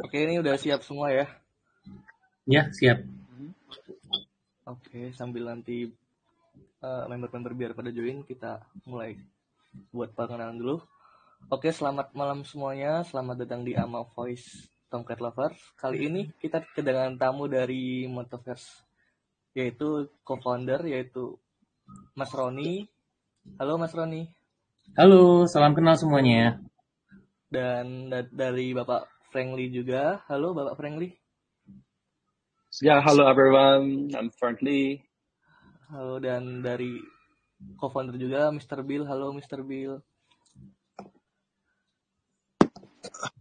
Oke, ini udah siap semua ya? Ya, siap. Oke, sambil nanti member-member biar pada join, kita mulai buat perkenalan dulu. Oke, selamat malam semuanya. Selamat datang di AMA Voice Tomcat Lovers. Kali ini kita kedatangan tamu dari Motoverse, yaitu co-founder, yaitu Mas Roni. Halo Mas Roni. Halo, salam kenal semuanya. Dan dari Bapak Frankly juga. Halo Bapak Frankly. Yeah, hello everyone. I'm Frank Lee. Halo, dan dari co-founder juga Mr. Bill. Halo Mr. Bill.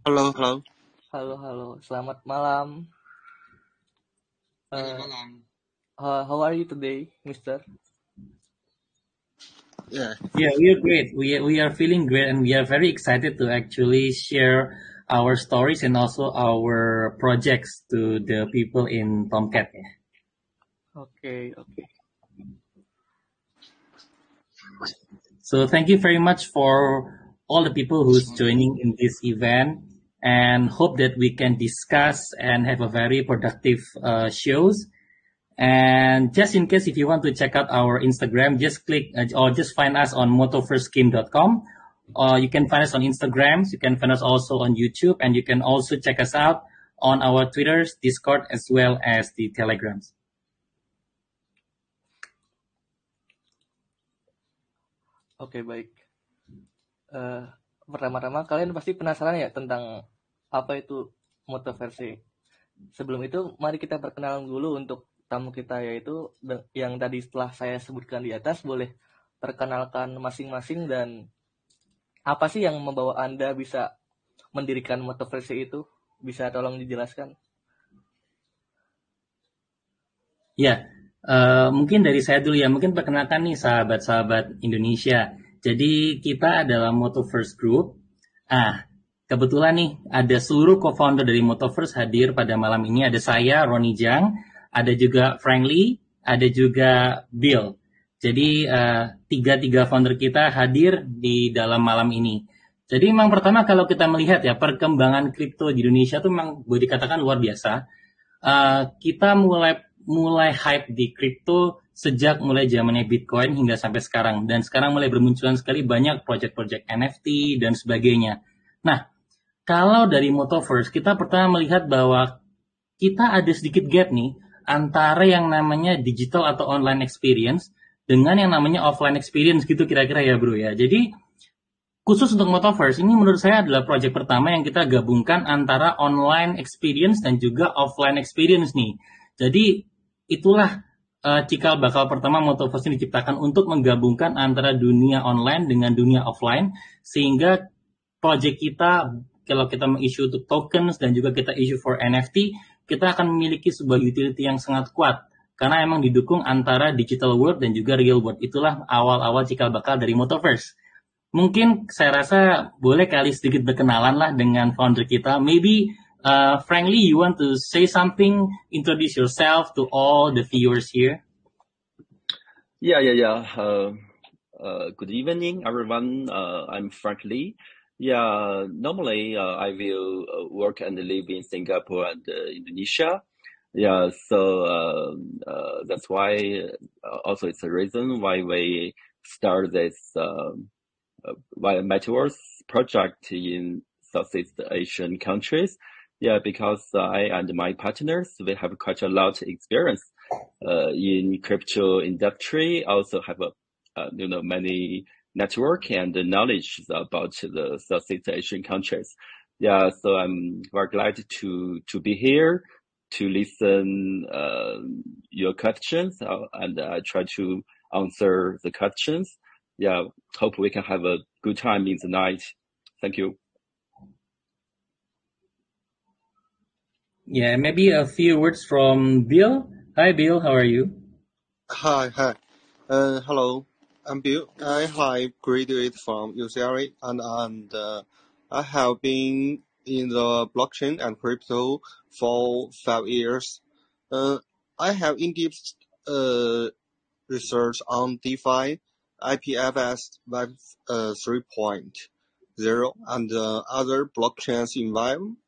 Halo. Halo. Selamat malam. Selamat malam. How are you today, Mister? Yeah, we are great. We are feeling great, and we are very excited to actually share our stories and also our projects to the people in Tomcat. Okay. So thank you very much for all the people who's joining in this event, and hope that we can discuss and have a very productive shows. And just in case, if you want to check out our Instagram, just click or just find us on motofirstskin.com. Or you can find us on Instagram. You can find us also on YouTube, and you can also check us out on our Twitters, Discord, as well as the Telegrams. Oke, baik. Pertama-tama kalian pasti penasaran ya tentang apa itu Motoverse. Sebelum itu, mari kita perkenalan dulu untuk tamu kita, yaitu yang tadi setelah saya sebutkan di atas. Boleh perkenalkan masing-masing dan apa sih yang membawa Anda bisa mendirikan Motoverse itu? Bisa tolong dijelaskan? Ya, mungkin dari saya dulu ya. Mungkin perkenalkan nih sahabat-sahabat Indonesia. Jadi kita adalah Motoverse Group. Kebetulan nih ada seluruh co-founder dari Motoverse hadir pada malam ini. Ada saya, Roni Jang, ada juga Frank Lee, ada juga Bill. Jadi tiga founder kita hadir di dalam malam ini. Jadi memang pertama kalau kita melihat ya perkembangan kripto di Indonesia itu memang boleh dikatakan luar biasa. Kita mulai hype di kripto sejak mulai zamannya Bitcoin hingga sampai sekarang, dan sekarang mulai bermunculan sekali banyak project-project NFT dan sebagainya. Nah, kalau dari Motoverse kita pertama melihat bahwa kita ada sedikit gap nih antara yang namanya digital atau online experience dengan yang namanya offline experience gitu kira-kira ya bro ya. Jadi khusus untuk Motoverse ini menurut saya adalah project pertama yang kita gabungkan antara online experience dan juga offline experience nih. Jadi itulah cikal bakal pertama Motoverse ini diciptakan untuk menggabungkan antara dunia online dengan dunia offline, sehingga project kita kalau kita meng-issue untuk tokens dan juga kita issue for NFT, kita akan memiliki sebuah utility yang sangat kuat karena emang didukung antara digital world dan juga real world. Itulah awal-awal cikal bakal dari Motoverse. Mungkin saya rasa boleh kali sedikit berkenalan lah dengan founder kita. Maybe Frankly, you want to say something, introduce yourself to all the viewers here? Yeah. Good evening, everyone. I'm Frank Lee. Yeah, normally I will work and live in Singapore and Indonesia. Yeah, so that's why also it's a reason why we start this Metaverse project in Southeast Asian countries. Yeah, because I and my partners, we have quite a lot of experience in crypto industry. Also have many network and knowledge about the Southeast Asian countries. Yeah, so I'm very glad to be here to listen your questions and I try to answer the questions. Yeah, hope we can have a good time in the night. Thank you. Yeah, maybe a few words from Bill. Hi, Bill. How are you? Hi. Hello. I'm Bill. I have graduated from UCLA and I have been in the blockchain and crypto for 5 years. I have in-depth research on DeFi, IPFS, Web 3.0, Zero and other blockchain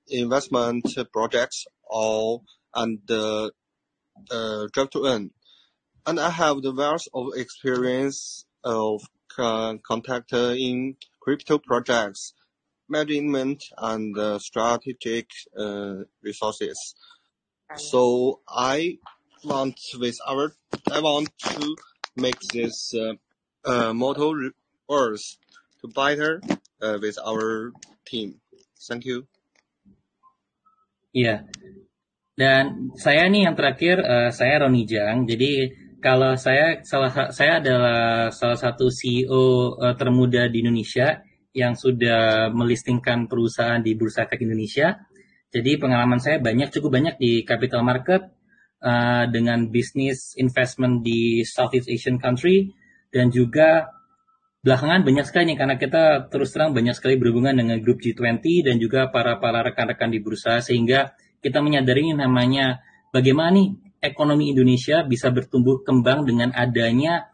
investment projects and Drive to Earn. And I have the wealth of experience of contact in crypto projects, management, and strategic resources. So I want to make this motto worse to better with our team. Thank you. Iya. Dan saya nih yang terakhir, saya Roni Jang. Jadi kalau saya adalah salah satu CEO termuda di Indonesia yang sudah melistingkan perusahaan di Bursa Efek Indonesia. Jadi pengalaman saya cukup banyak di capital market dengan bisnis investment di Southeast Asian country, dan juga belakangan banyak sekali nih, karena kita terus terang banyak sekali berhubungan dengan grup G20 dan juga para rekan-rekan di bursa, sehingga kita menyadari namanya bagaimana nih ekonomi Indonesia bisa bertumbuh kembang dengan adanya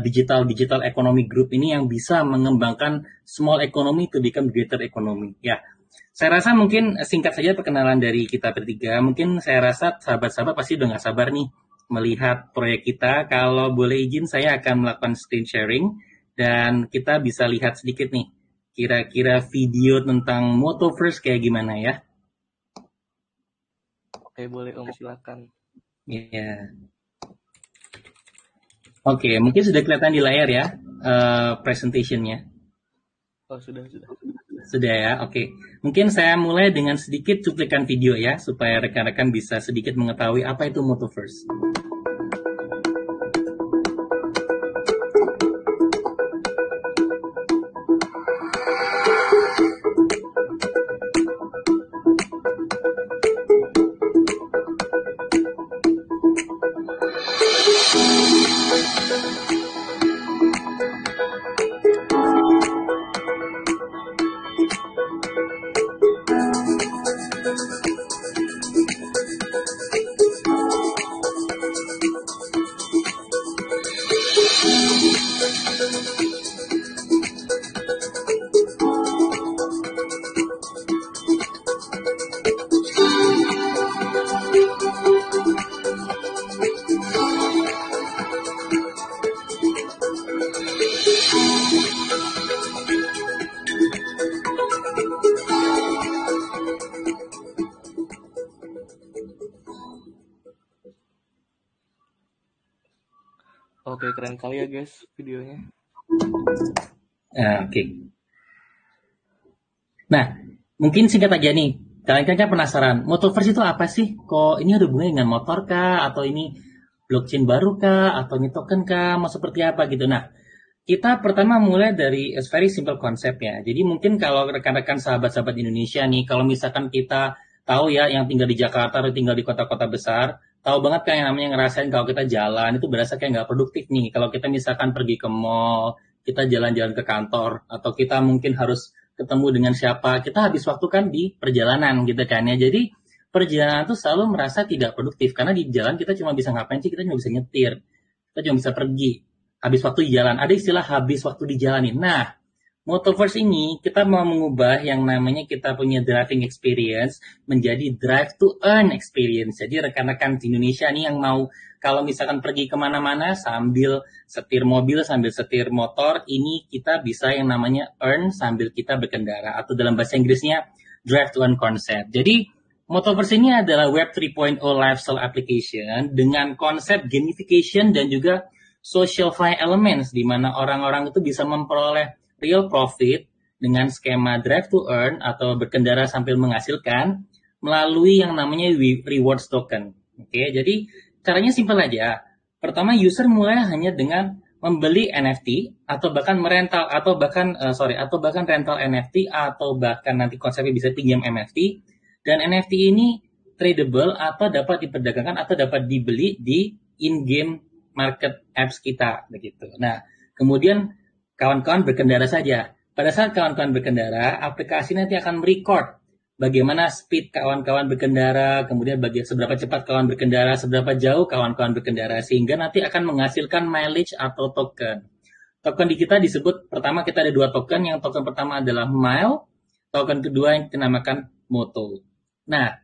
digital economy group ini yang bisa mengembangkan small economy to become greater economy. Ya, saya rasa mungkin singkat saja perkenalan dari kita bertiga. Mungkin saya rasa sahabat-sahabat pasti udah gak sabar nih melihat proyek kita. Kalau boleh izin saya akan melakukan screen sharing dan kita bisa lihat sedikit nih kira-kira video tentang Motoverse kayak gimana ya. Oke, boleh Om, silakan. Iya. Oke, mungkin sudah kelihatan di layar ya presentation-nya. Oh, sudah. Sudah ya, oke. Mungkin saya mulai dengan sedikit cuplikan video ya, supaya rekan-rekan bisa sedikit mengetahui apa itu Motoverse. Oke, keren kali ya guys videonya. Oke. Nah, mungkin singkat aja nih. Kalian kan penasaran, Motoverse itu apa sih? Kok ini ada hubungannya dengan motor kah? Atau ini blockchain baru kah? Atau ini token kah? Mau seperti apa gitu? Nah, kita pertama mulai dari a very simple concept ya. Jadi mungkin kalau rekan-rekan sahabat-sahabat Indonesia nih, kalau misalkan kita tahu ya yang tinggal di Jakarta atau tinggal di kota-kota besar, tahu banget kan yang namanya ngerasain kalau kita jalan itu berasa kayak nggak produktif nih. Kalau kita misalkan pergi ke mall, kita jalan-jalan ke kantor, atau kita mungkin harus ketemu dengan siapa, kita habis waktu kan di perjalanan gitu kan ya. Jadi perjalanan itu selalu merasa tidak produktif, karena di jalan kita cuma bisa ngapain sih? Kita cuma bisa nyetir, kita cuma bisa pergi, habis waktu di jalan. Ada istilah habis waktu di jalan nih. Nah, Motoverse ini kita mau mengubah yang namanya kita punya driving experience menjadi drive to earn experience. Jadi rekan-rekan di Indonesia nih yang mau kalau misalkan pergi kemana-mana sambil setir mobil, sambil setir motor, ini kita bisa yang namanya earn sambil kita berkendara, atau dalam bahasa Inggrisnya drive to earn concept. Jadi Motoverse ini adalah Web 3.0 lifestyle application dengan konsep gamification dan juga social fine elements, di mana orang-orang itu bisa memperoleh real profit dengan skema drive to earn atau berkendara sambil menghasilkan melalui yang namanya rewards token. Oke, jadi caranya simpel aja. Pertama, user mulai hanya dengan membeli NFT atau bahkan rental NFT, atau bahkan nanti konsepnya bisa pinjam NFT, dan NFT ini tradable atau dapat diperdagangkan atau dapat dibeli di in-game market apps kita begitu. Nah, kemudian kawan-kawan berkendara saja. Pada saat kawan-kawan berkendara, aplikasi nanti akan merecord bagaimana speed kawan-kawan berkendara, kemudian seberapa cepat kawan berkendara, seberapa jauh kawan-kawan berkendara, sehingga nanti akan menghasilkan mileage atau token. Token di kita disebut, pertama kita ada 2 token, yang token pertama adalah Mile, token kedua yang dinamakan Moto. Nah,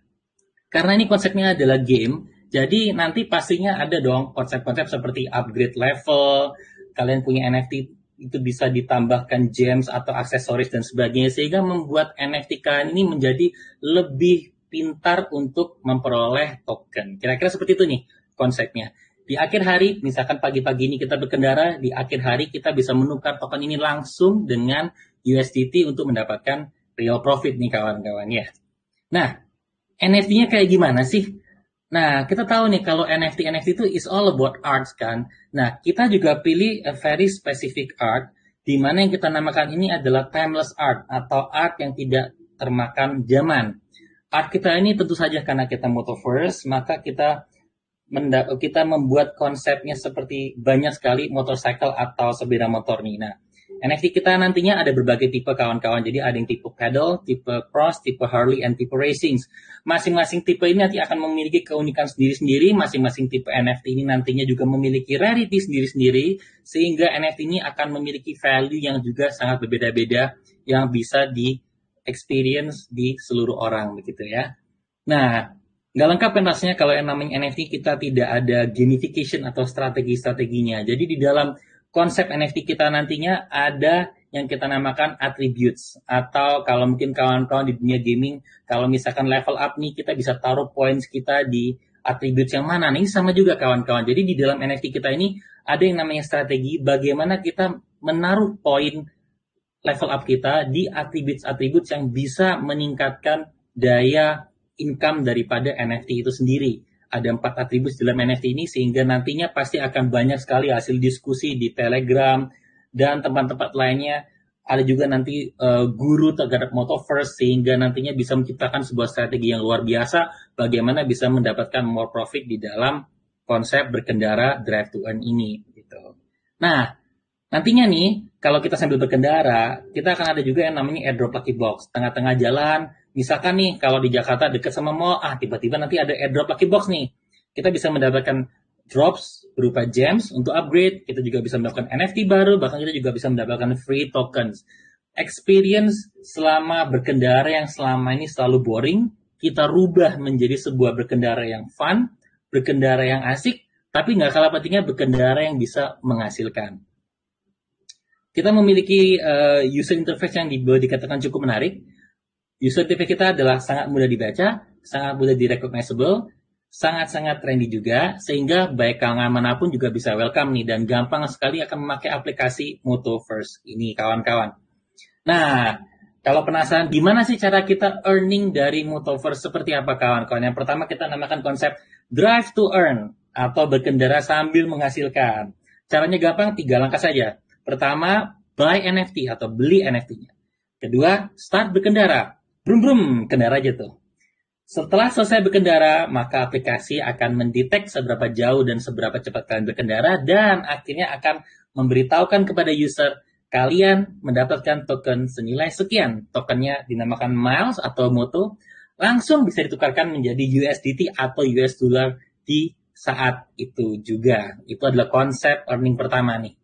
karena ini konsepnya adalah game, jadi nanti pastinya ada dong konsep-konsep seperti upgrade level, kalian punya NFT itu bisa ditambahkan gems atau aksesoris dan sebagainya, sehingga membuat NFT kalian ini menjadi lebih pintar untuk memperoleh token. Kira-kira seperti itu nih konsepnya. Di akhir hari, misalkan pagi-pagi ini kita berkendara, di akhir hari kita bisa menukar token ini langsung dengan USDT untuk mendapatkan real profit nih kawan-kawan ya. Nah, NFT-nya kayak gimana sih? Nah, kita tahu nih kalau NFT itu is all about arts kan. Nah, kita juga pilih a very specific art, di mana yang kita namakan ini adalah timeless art atau art yang tidak termakan zaman. Art kita ini tentu saja karena kita motoverse, maka kita membuat konsepnya seperti banyak sekali motorcycle atau sepeda motor nih. Nah, NFT kita nantinya ada berbagai tipe kawan-kawan. Jadi ada yang tipe pedal, tipe cross, tipe Harley, and tipe racing. Masing-masing tipe ini nanti akan memiliki keunikan sendiri-sendiri. Masing-masing tipe NFT ini nantinya juga memiliki rarity sendiri-sendiri. Sehingga NFT ini akan memiliki value yang juga sangat berbeda-beda yang bisa di-experience di seluruh orang begitu ya. Nah, nggak lengkap kan rasanya kalau yang namanya NFT kita tidak ada gamification atau strategi-strateginya. Jadi di dalam konsep NFT kita nantinya ada yang kita namakan attributes, atau kalau mungkin kawan-kawan di dunia gaming, kalau misalkan level up nih, kita bisa taruh points kita di attributes yang mana. Nah, ini sama juga kawan-kawan. Jadi di dalam NFT kita ini ada yang namanya strategi bagaimana kita menaruh poin level up kita di attributes-attributes yang bisa meningkatkan daya income daripada NFT itu sendiri. Ada 4 atribut dalam NFT ini, sehingga nantinya pasti akan banyak sekali hasil diskusi di Telegram dan tempat-tempat lainnya. Ada juga nanti guru terhadap Motoverse, sehingga nantinya bisa menciptakan sebuah strategi yang luar biasa bagaimana bisa mendapatkan more profit di dalam konsep berkendara drive to earn ini. Gitu. Nah, nantinya nih, kalau kita sambil berkendara, kita akan ada juga yang namanya airdrop lucky box. Tengah-tengah jalan, misalkan nih, kalau di Jakarta dekat sama mall, tiba-tiba nanti ada airdrop lucky box nih. Kita bisa mendapatkan drops berupa gems untuk upgrade. Kita juga bisa mendapatkan NFT baru, bahkan kita juga bisa mendapatkan free tokens. Experience selama berkendara yang selama ini selalu boring, kita rubah menjadi sebuah berkendara yang fun, berkendara yang asik, tapi nggak kalah pentingnya berkendara yang bisa menghasilkan. Kita memiliki user interface yang boleh dikatakan cukup menarik. User interface kita adalah sangat mudah dibaca, sangat mudah direcognisable, sangat-sangat trendy juga, sehingga baik kalangan manapun juga bisa welcome nih, dan gampang sekali akan memakai aplikasi Motoverse ini kawan-kawan. Nah, kalau penasaran gimana sih cara kita earning dari Motoverse, seperti apa kawan-kawan? Yang pertama kita namakan konsep drive to earn, atau berkendara sambil menghasilkan. Caranya gampang, 3 langkah saja. Pertama, buy NFT atau beli NFT-nya. Kedua, start berkendara. Brum, kendara aja tuh. Setelah selesai berkendara, maka aplikasi akan mendetek seberapa jauh dan seberapa cepat kalian berkendara, dan akhirnya akan memberitahukan kepada user, kalian mendapatkan token senilai sekian. Tokennya dinamakan miles atau moto, langsung bisa ditukarkan menjadi USDT atau US dollar di saat itu juga. Itu adalah konsep earning pertama nih.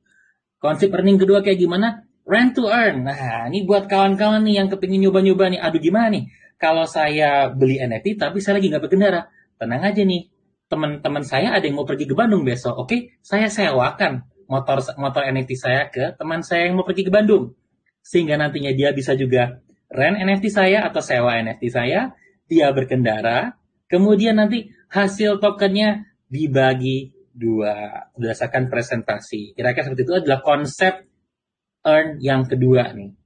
Konsep earning kedua kayak gimana? Rent to earn. Nah, ini buat kawan-kawan nih yang kepingin nyoba-nyoba nih. Aduh, gimana nih? Kalau saya beli NFT tapi saya lagi nggak berkendara. Tenang aja nih. Teman-teman saya ada yang mau pergi ke Bandung besok. Oke, saya sewakan motor NFT saya ke teman saya yang mau pergi ke Bandung. Sehingga nantinya dia bisa juga rent NFT saya atau sewa NFT saya. Dia berkendara. Kemudian nanti hasil tokennya dibagi 2 berdasarkan presentasi. Kira-kira seperti itu adalah konsep earn yang kedua nih.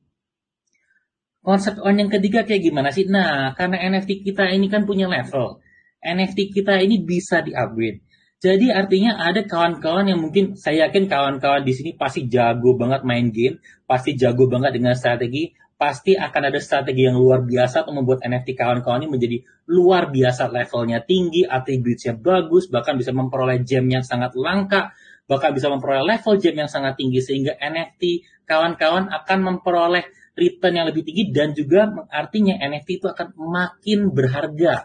Konsep earn yang ketiga kayak gimana sih? Nah, karena NFT kita ini kan punya level. NFT kita ini bisa di-upgrade. Jadi artinya ada kawan-kawan yang mungkin, saya yakin kawan-kawan di sini pasti jago banget main game, pasti jago banget dengan strategi, pasti akan ada strategi yang luar biasa untuk membuat NFT kawan-kawan ini menjadi luar biasa, levelnya tinggi, atributnya bagus, bahkan bisa memperoleh gem yang sangat langka, bahkan bisa memperoleh level gem yang sangat tinggi, sehingga NFT kawan-kawan akan memperoleh return yang lebih tinggi, dan juga artinya NFT itu akan makin berharga.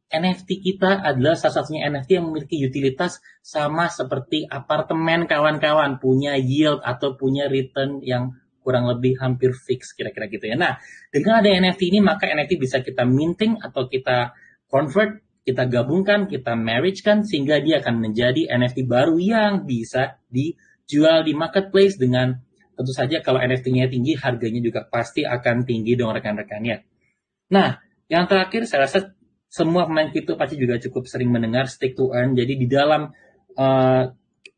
NFT kita adalah salah satunya NFT yang memiliki utilitas sama seperti apartemen kawan-kawan, punya yield atau punya return yang kurang lebih hampir fix kira-kira gitu ya. Nah, dengan ada NFT ini maka NFT bisa kita minting atau kita convert, kita gabungkan, kita marriage-kan sehingga dia akan menjadi NFT baru yang bisa dijual di marketplace dengan tentu saja kalau NFT-nya tinggi harganya juga pasti akan tinggi dong rekan-rekannya. Nah, yang terakhir saya rasa semua pemain kripto pasti juga cukup sering mendengar stake to earn. Jadi di dalam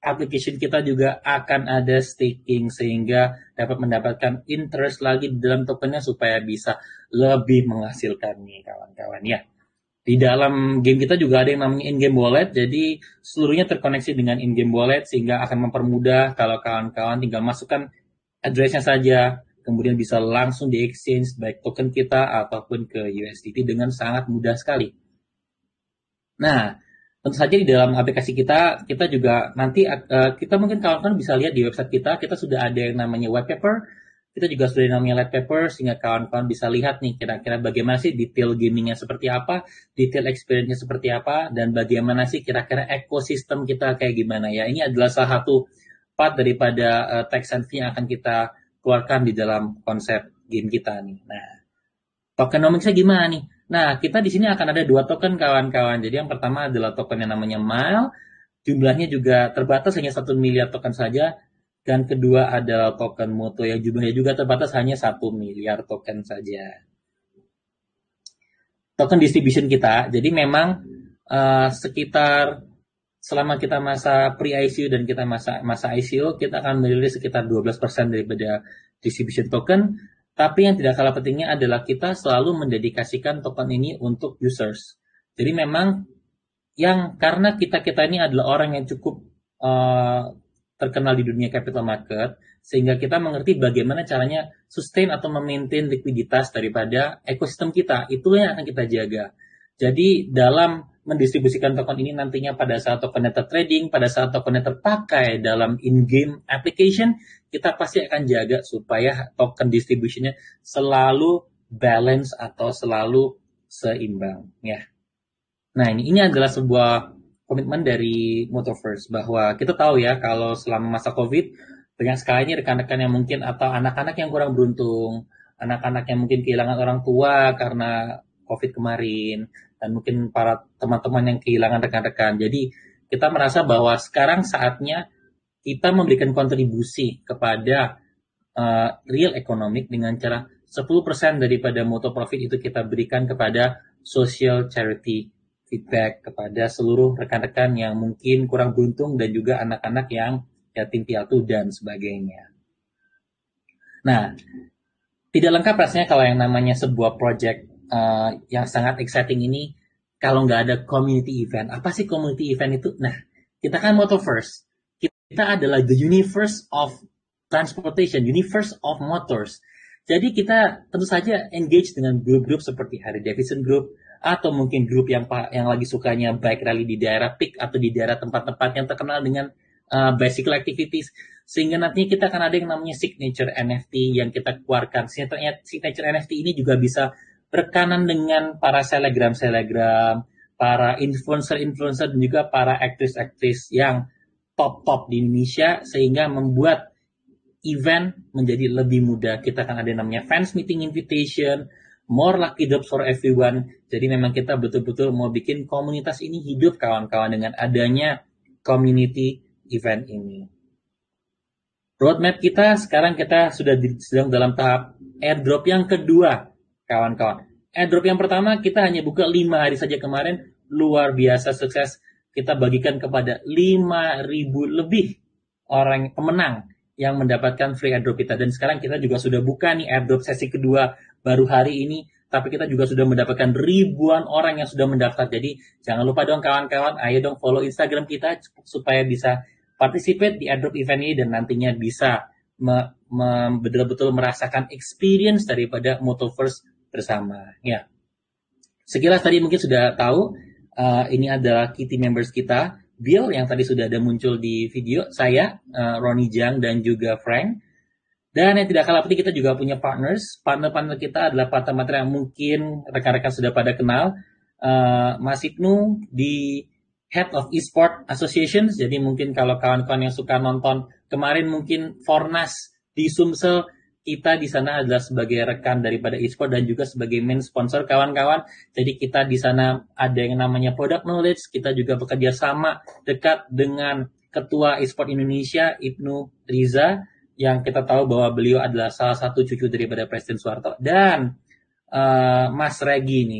application kita juga akan ada staking sehingga dapat mendapatkan interest lagi di dalam tokennya supaya bisa lebih menghasilkan nih kawan-kawan ya. Di dalam game kita juga ada yang namanya in-game wallet. Jadi seluruhnya terkoneksi dengan in-game wallet sehingga akan mempermudah kalau kawan-kawan tinggal masukkan address-nya saja, kemudian bisa langsung di exchange baik token kita ataupun ke USDT dengan sangat mudah sekali. Nah, tentu saja di dalam aplikasi kita juga nanti kita mungkin kawan-kawan bisa lihat di website kita sudah ada yang namanya white paper, kita juga sudah ada yang namanya light paper sehingga kawan-kawan bisa lihat nih kira-kira bagaimana sih detail gamingnya seperti apa, detail experience-nya seperti apa, dan bagaimana sih kira-kira ekosistem kita kayak gimana ya. Ini adalah salah satu part daripada tax and fee yang akan kita keluarkan di dalam konsep game kita nih. Nah, tokenomicsnya gimana nih? Nah, kita di sini akan ada 2 token kawan-kawan. Jadi yang pertama adalah token yang namanya Mile. Jumlahnya juga terbatas hanya 1 miliar token saja. Dan kedua adalah token Moto yang jumlahnya juga terbatas hanya 1 miliar token saja. Token distribution kita, jadi memang sekitar selama kita masa pre-ICO dan kita masa ICO, kita akan merilis sekitar 12% daripada distribution token. Tapi yang tidak kalah pentingnya adalah kita selalu mendedikasikan token ini untuk users. Jadi memang karena kita ini adalah orang yang cukup terkenal di dunia capital market, sehingga kita mengerti bagaimana caranya sustain atau memaintain likuiditas daripada ekosistem kita. Itulah yang akan kita jaga. Jadi dalam mendistribusikan token ini nantinya pada saat tokennya tertrading, pada saat tokennya terpakai dalam in-game application, kita pasti akan jaga supaya token distributionnya selalu balance atau selalu seimbang. Ya. Nah ini adalah sebuah komitmen dari Motoverse bahwa kita tahu ya kalau selama masa COVID banyak sekali rekan-rekan yang mungkin atau anak-anak yang kurang beruntung, anak-anak yang mungkin kehilangan orang tua karena COVID kemarin, dan mungkin para teman-teman yang kehilangan rekan-rekan. Jadi kita merasa bahwa sekarang saatnya kita memberikan kontribusi kepada real economic dengan cara 10% daripada Moto Profit itu kita berikan kepada social charity feedback kepada seluruh rekan-rekan yang mungkin kurang beruntung dan juga anak-anak yang yatim piatu dan sebagainya. Nah, tidak lengkap rasanya kalau yang namanya sebuah project yang sangat exciting ini kalau nggak ada community event. Apa sih community event itu? Nah, kita kan Motoverse. Kita adalah the universe of transportation, universe of motors. Jadi kita tentu saja engage dengan grup-grup seperti Harley Davidson Group, atau mungkin grup yang lagi sukanya bike rally di daerah peak atau di daerah tempat-tempat yang terkenal dengan bicycle activities. Sehingga nantinya kita akan ada yang namanya signature NFT yang kita keluarkan. Signature NFT ini juga bisa berkanan dengan para selegram, para influencer dan juga para aktris-aktris yang top di Indonesia sehingga membuat event menjadi lebih mudah. Kita akan ada yang namanya fans meeting invitation, more lucky drops for everyone. Jadi memang kita betul-betul mau bikin komunitas ini hidup kawan-kawan dengan adanya community event ini. Roadmap kita sekarang kita sudah sedang dalam tahap airdrop yang kedua, kawan-kawan. Airdrop yang pertama kita hanya buka 5 hari saja kemarin, luar biasa sukses. Kita bagikan kepada 5.000 lebih orang pemenang yang mendapatkan free airdrop kita. Dan sekarang kita juga sudah buka nih airdrop sesi kedua baru hari ini. Tapi kita juga sudah mendapatkan ribuan orang yang sudah mendaftar. Jadi jangan lupa dong kawan-kawan, ayo dong follow Instagram kita supaya bisa participate di airdrop event ini dan nantinya bisa betul-betul merasakan experience daripada Motoverse bersama. Ya, sekilas tadi mungkin sudah tahu. Ini adalah key team members kita, Bill yang tadi sudah ada muncul di video, saya, Ronnie Jiang dan juga Frank. Dan yang tidak kalah penting kita juga punya partners. Partner-partner kita adalah partner-partner yang mungkin rekan-rekan sudah pada kenal. Mas Ibnu di Head of Esport Associations. Jadi mungkin kalau kawan-kawan yang suka nonton kemarin mungkin Fornas di Sumsel, kita di sana adalah sebagai rekan daripada esport dan juga sebagai main sponsor kawan-kawan. Jadi kita di sana ada yang namanya product knowledge. Kita juga bekerja sama dekat dengan Ketua Esport Indonesia Ibnu Riza, yang kita tahu bahwa beliau adalah salah satu cucu daripada Presiden Soeharto. Dan Mas Regi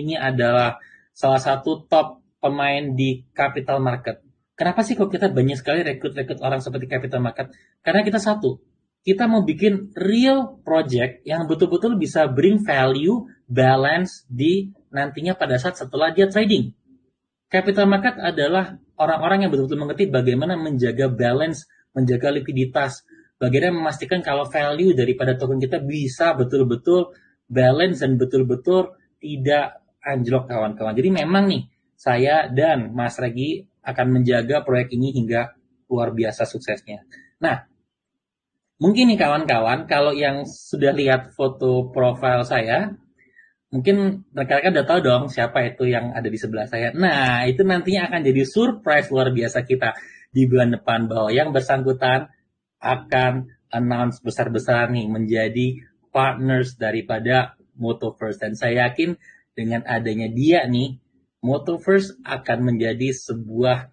ini adalah salah satu top pemain di capital market. Kenapa sih kok kita banyak sekali rekrut orang seperti capital market? Karena kita mau bikin real project yang betul-betul bisa bring value, balance di nantinya pada saat setelah dia trading. Capital market adalah orang-orang yang betul-betul mengerti bagaimana menjaga balance, menjaga likuiditas, bagaimana memastikan kalau value daripada token kita bisa betul-betul balance dan betul-betul tidak anjlok kawan-kawan. Jadi memang nih, saya dan Mas Regi akan menjaga proyek ini hingga luar biasa suksesnya. Nah, mungkin nih kawan-kawan, kalau yang sudah lihat foto profil saya, mungkin rekan-rekan udah tahu dong siapa itu yang ada di sebelah saya. Nah, itu nantinya akan jadi surprise luar biasa kita di bulan depan, bahwa yang bersangkutan akan announce besar-besaran nih menjadi partners daripada Motoverse. Dan saya yakin dengan adanya dia nih, Motoverse akan menjadi sebuah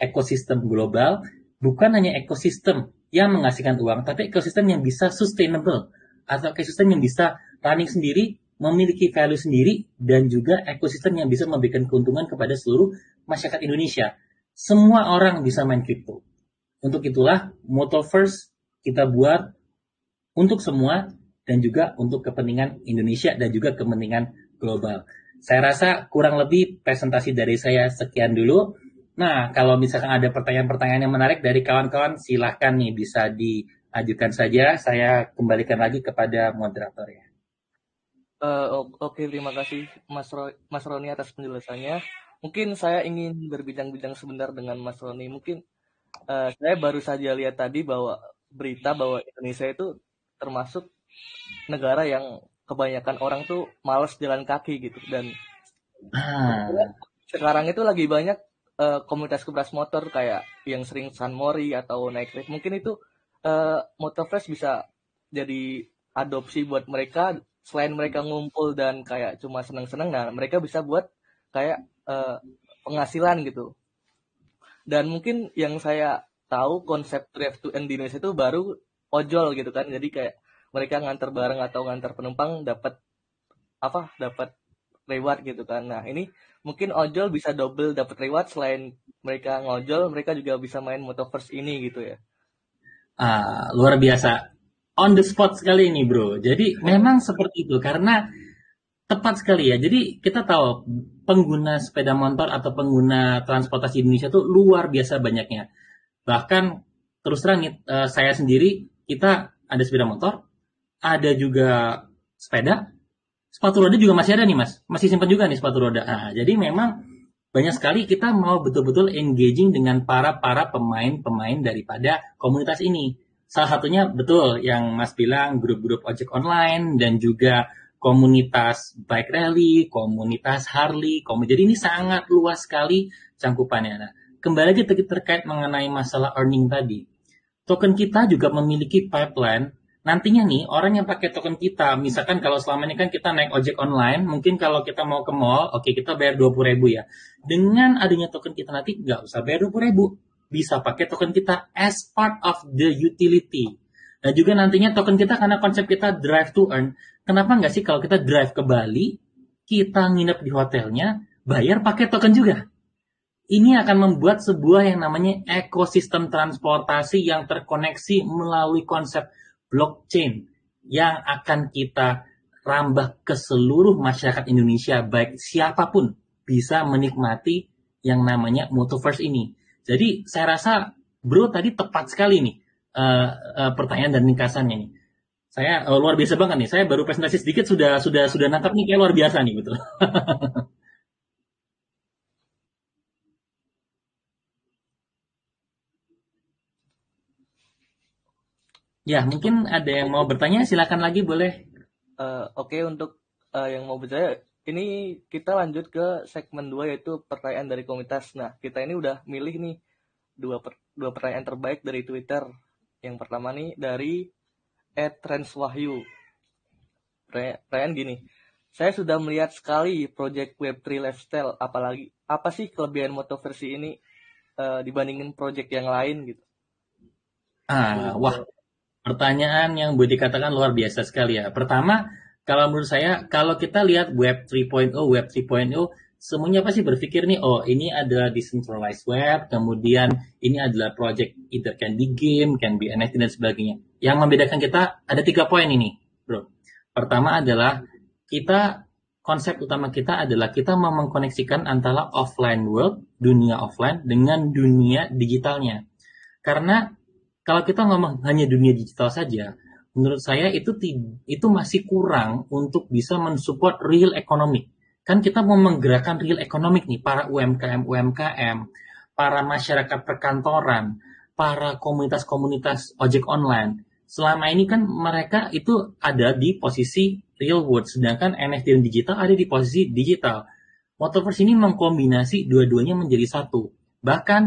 ekosistem global, bukan hanya ekosistem yang menghasilkan uang, tapi ekosistem yang bisa sustainable, atau ekosistem yang bisa running sendiri, memiliki value sendiri, dan juga ekosistem yang bisa memberikan keuntungan kepada seluruh masyarakat Indonesia. Semua orang bisa main crypto. Untuk itulah Motoverse kita buat untuk semua, dan juga untuk kepentingan Indonesia dan juga kepentingan global. Saya rasa kurang lebih presentasi dari saya sekian dulu. Nah, kalau misalkan ada pertanyaan-pertanyaan yang menarik dari kawan-kawan, silahkan nih bisa diajukan saja. Saya kembalikan lagi kepada moderator ya. Oke, terima kasih Mas Roni atas penjelasannya. Mungkin saya ingin berbincang-bincang sebentar dengan Mas Roni. Mungkin saya baru saja lihat tadi bahwa berita bahwa Indonesia itu termasuk negara yang kebanyakan orang tuh malas jalan kaki gitu, dan sekarang itu lagi banyak komunitas motor kayak yang sering San Mori atau naik lift. Mungkin itu Motoverse bisa jadi adopsi buat mereka. Selain mereka ngumpul dan kayak cuma seneng-seneng, nah mereka bisa buat kayak penghasilan gitu. Dan mungkin yang saya tahu konsep drive to earn di Indonesia itu baru ojol gitu kan. Jadi kayak mereka nganter bareng atau nganter penumpang dapat reward gitu kan. Nah, ini mungkin ojol bisa double dapat reward. Selain mereka ngojol, mereka juga bisa main Motoverse ini gitu ya. Luar biasa. On the spot sekali ini, bro. Jadi memang seperti itu, karena tepat sekali ya. Jadi kita tahu pengguna sepeda motor atau pengguna transportasi Indonesia itu luar biasa banyaknya. Bahkan terus terang nih, saya sendiri, kita ada sepeda motor, ada juga sepeda, sepatu roda juga masih ada nih mas, masih simpan juga nih sepatu roda. Nah, jadi memang banyak sekali kita mau betul-betul engaging dengan para pemain-pemain daripada komunitas ini. Salah satunya betul yang mas bilang, grup-grup ojek online dan juga komunitas bike rally, komunitas Harley, jadi ini sangat luas sekali cangkupannya. Nah, kembali lagi terkait mengenai masalah earning tadi, token kita juga memiliki pipeline. Nantinya nih, orang yang pakai token kita, misalkan kalau selama ini kan kita naik ojek online, mungkin kalau kita mau ke mall, oke, kita bayar 20.000 ya. Dengan adanya token kita nanti, nggak usah bayar 20.000. Bisa pakai token kita as part of the utility. Dan juga nantinya token kita, karena konsep kita drive to earn, kenapa nggak sih kalau kita drive ke Bali, kita nginep di hotelnya, bayar pakai token juga. Ini akan membuat sebuah yang namanya ekosistem transportasi yang terkoneksi melalui konsep blockchain yang akan kita rambah ke seluruh masyarakat Indonesia, baik siapapun bisa menikmati yang namanya Motoverse ini. Jadi saya rasa bro tadi tepat sekali nih pertanyaan dan ringkasannya nih. Saya luar biasa banget nih. Saya baru presentasi sedikit sudah nangkap nih, kayak luar biasa nih betul. Ya, mungkin ada yang mau bertanya, silakan lagi boleh. Oke, untuk yang mau bertanya, ini kita lanjut ke segmen 2 yaitu pertanyaan dari komunitas. Nah, kita ini udah milih nih dua pertanyaan terbaik dari Twitter. Yang pertama nih dari @transwahyu. Pertanyaan gini. Saya sudah melihat sekali project Web3 Lifestyle, apalagi apa sih kelebihan Motoverse ini dibandingin project yang lain gitu. Wah, pertanyaan yang boleh dikatakan luar biasa sekali ya. Pertama, kalau menurut saya, kalau kita lihat Web 3.0, semuanya pasti berpikir nih, oh ini adalah decentralized web, kemudian ini adalah project, either can be game, can be NFT dan sebagainya. Yang membedakan kita ada 3 poin ini, bro. Pertama adalah konsep utama kita adalah kita mau mengkoneksikan antara offline world, dunia offline dengan dunia digitalnya. Karena kalau kita ngomong hanya dunia digital saja, menurut saya itu masih kurang untuk bisa mensupport real economic. Kan kita mau menggerakkan real economic nih, para UMKM, para masyarakat perkantoran, para komunitas-komunitas ojek online. Selama ini kan mereka itu ada di posisi real world, sedangkan NFT dan digital ada di posisi digital. Motoverse ini mengkombinasi dua-duanya menjadi satu. Bahkan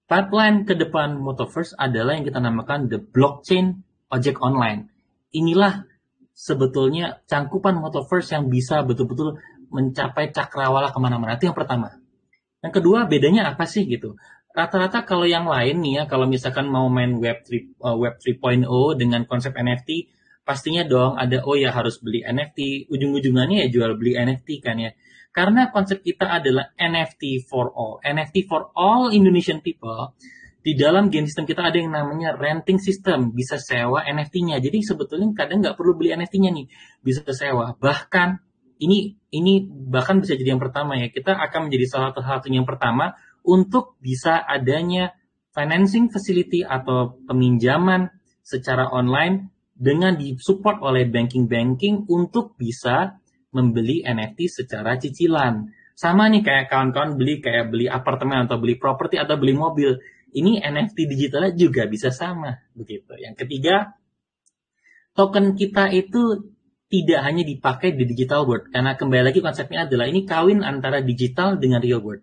pipeline ke depan Motoverse adalah yang kita namakan the blockchain ojek online. Inilah sebetulnya cangkupan Motoverse yang bisa betul-betul mencapai cakrawala kemana-mana. Itu yang pertama. Yang kedua, bedanya apa sih gitu? Rata-rata kalau yang lain nih ya, kalau misalkan mau main Web 3.0 dengan konsep NFT, pastinya dong ada, harus beli NFT, ujung-ujungannya ya jual beli NFT kan ya. Karena konsep kita adalah NFT for all Indonesian people. Di dalam game system kita ada yang namanya renting system, bisa sewa NFT-nya. Jadi sebetulnya kadang nggak perlu beli NFT-nya nih, bisa sewa. Bahkan ini bahkan bisa jadi yang pertama ya. Kita akan menjadi salah satu yang pertama untuk bisa adanya financing facility atau peminjaman secara online dengan disupport oleh banking untuk bisa membeli NFT secara cicilan. Sama nih kayak kawan-kawan beli apartemen atau beli properti atau beli mobil. Ini NFT digitalnya juga bisa sama begitu. Yang ketiga, token kita itu tidak hanya dipakai di digital world, karena kembali lagi konsepnya adalah ini kawin antara digital dengan real world.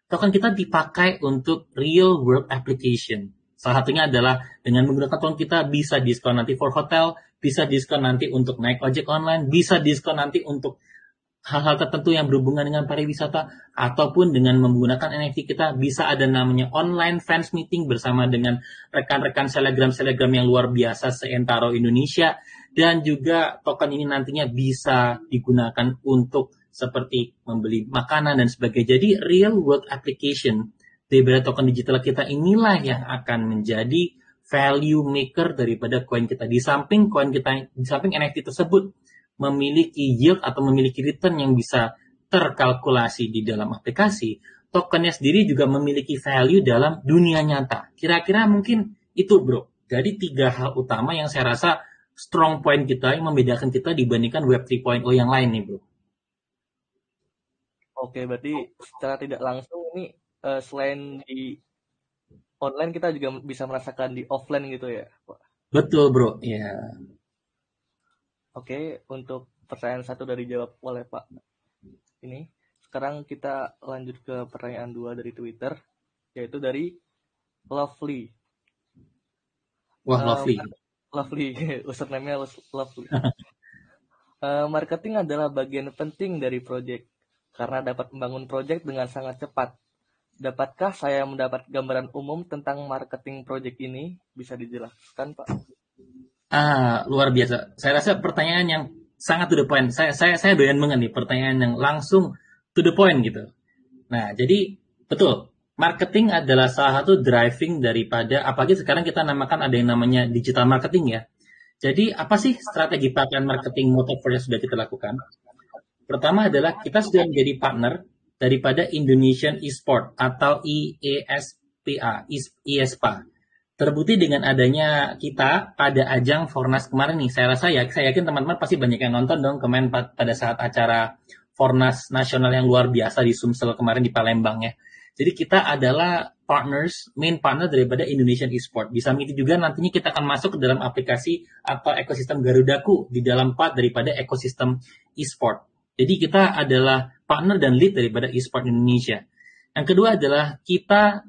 Token kita dipakai untuk real world application. Salah satunya adalah dengan menggunakan token kita bisa diskon nanti for hotel, bisa diskon nanti untuk naik ojek online, bisa diskon nanti untuk hal-hal tertentu yang berhubungan dengan pariwisata, ataupun dengan menggunakan NFT kita bisa ada namanya online fans meeting bersama dengan rekan-rekan selegram yang luar biasa seantero Indonesia, dan juga token ini nantinya bisa digunakan untuk seperti membeli makanan dan sebagainya. Jadi real world application daripada token digital kita inilah yang akan menjadi value maker daripada koin kita. Di samping NFT tersebut memiliki yield atau memiliki return yang bisa terkalkulasi di dalam aplikasi, tokennya sendiri juga memiliki value dalam dunia nyata. Kira-kira mungkin itu bro. Jadi 3 hal utama yang saya rasa strong point kita yang membedakan kita dibandingkan Web 3.0 yang lain nih bro. Oke, berarti secara tidak langsung ini selain di online kita juga bisa merasakan di offline gitu ya, Pak? Betul bro, ya. Oke, untuk pertanyaan 1 dari jawab oleh Pak ini. Sekarang kita lanjut ke pertanyaan 2 dari Twitter, yaitu dari Lovely. Wah, Lovely. Lovely, username-nya Lovely. Marketing adalah bagian penting dari project karena dapat membangun project dengan sangat cepat. Dapatkah saya mendapat gambaran umum tentang marketing project ini? Bisa dijelaskan, Pak? Luar biasa. Saya rasa pertanyaan yang sangat to the point. Saya doyan banget nih pertanyaan yang langsung to the point gitu. Nah, jadi betul. Marketing adalah salah satu driving daripada, apalagi sekarang kita namakan ada yang namanya digital marketing ya. Jadi apa sih strategi pipeline marketing Motoverse yang sudah kita lakukan? Pertama adalah kita sudah menjadi partner daripada Indonesian Esport atau IESPA. Terbukti dengan adanya kita pada ajang Fornas kemarin nih. Saya yakin teman-teman pasti banyak yang nonton dong kemarin pada saat acara Fornas nasional yang luar biasa di Sumsel kemarin di Palembang ya. Jadi kita adalah main partner daripada Indonesian Esport. Bisa begitu juga nantinya kita akan masuk ke dalam aplikasi atau ekosistem Garudaku di dalam part daripada ekosistem Esport. Jadi kita adalah partner dan lead daripada e-sport Indonesia. Yang kedua adalah kita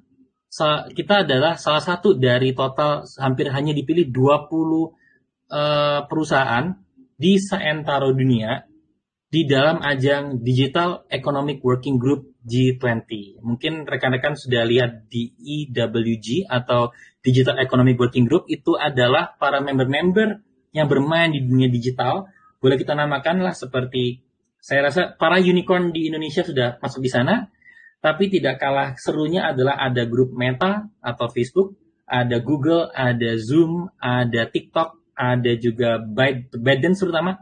adalah salah satu dari total hampir hanya dipilih 20 perusahaan di seantero dunia di dalam ajang Digital Economic Working Group G20. Mungkin rekan-rekan sudah lihat di EWG atau Digital Economic Working Group, itu adalah para member-member yang bermain di dunia digital. Boleh kita namakanlah seperti, saya rasa para unicorn di Indonesia sudah masuk di sana, tapi tidak kalah serunya adalah ada grup Meta atau Facebook, ada Google, ada Zoom, ada TikTok, ada juga ByteDance terutama.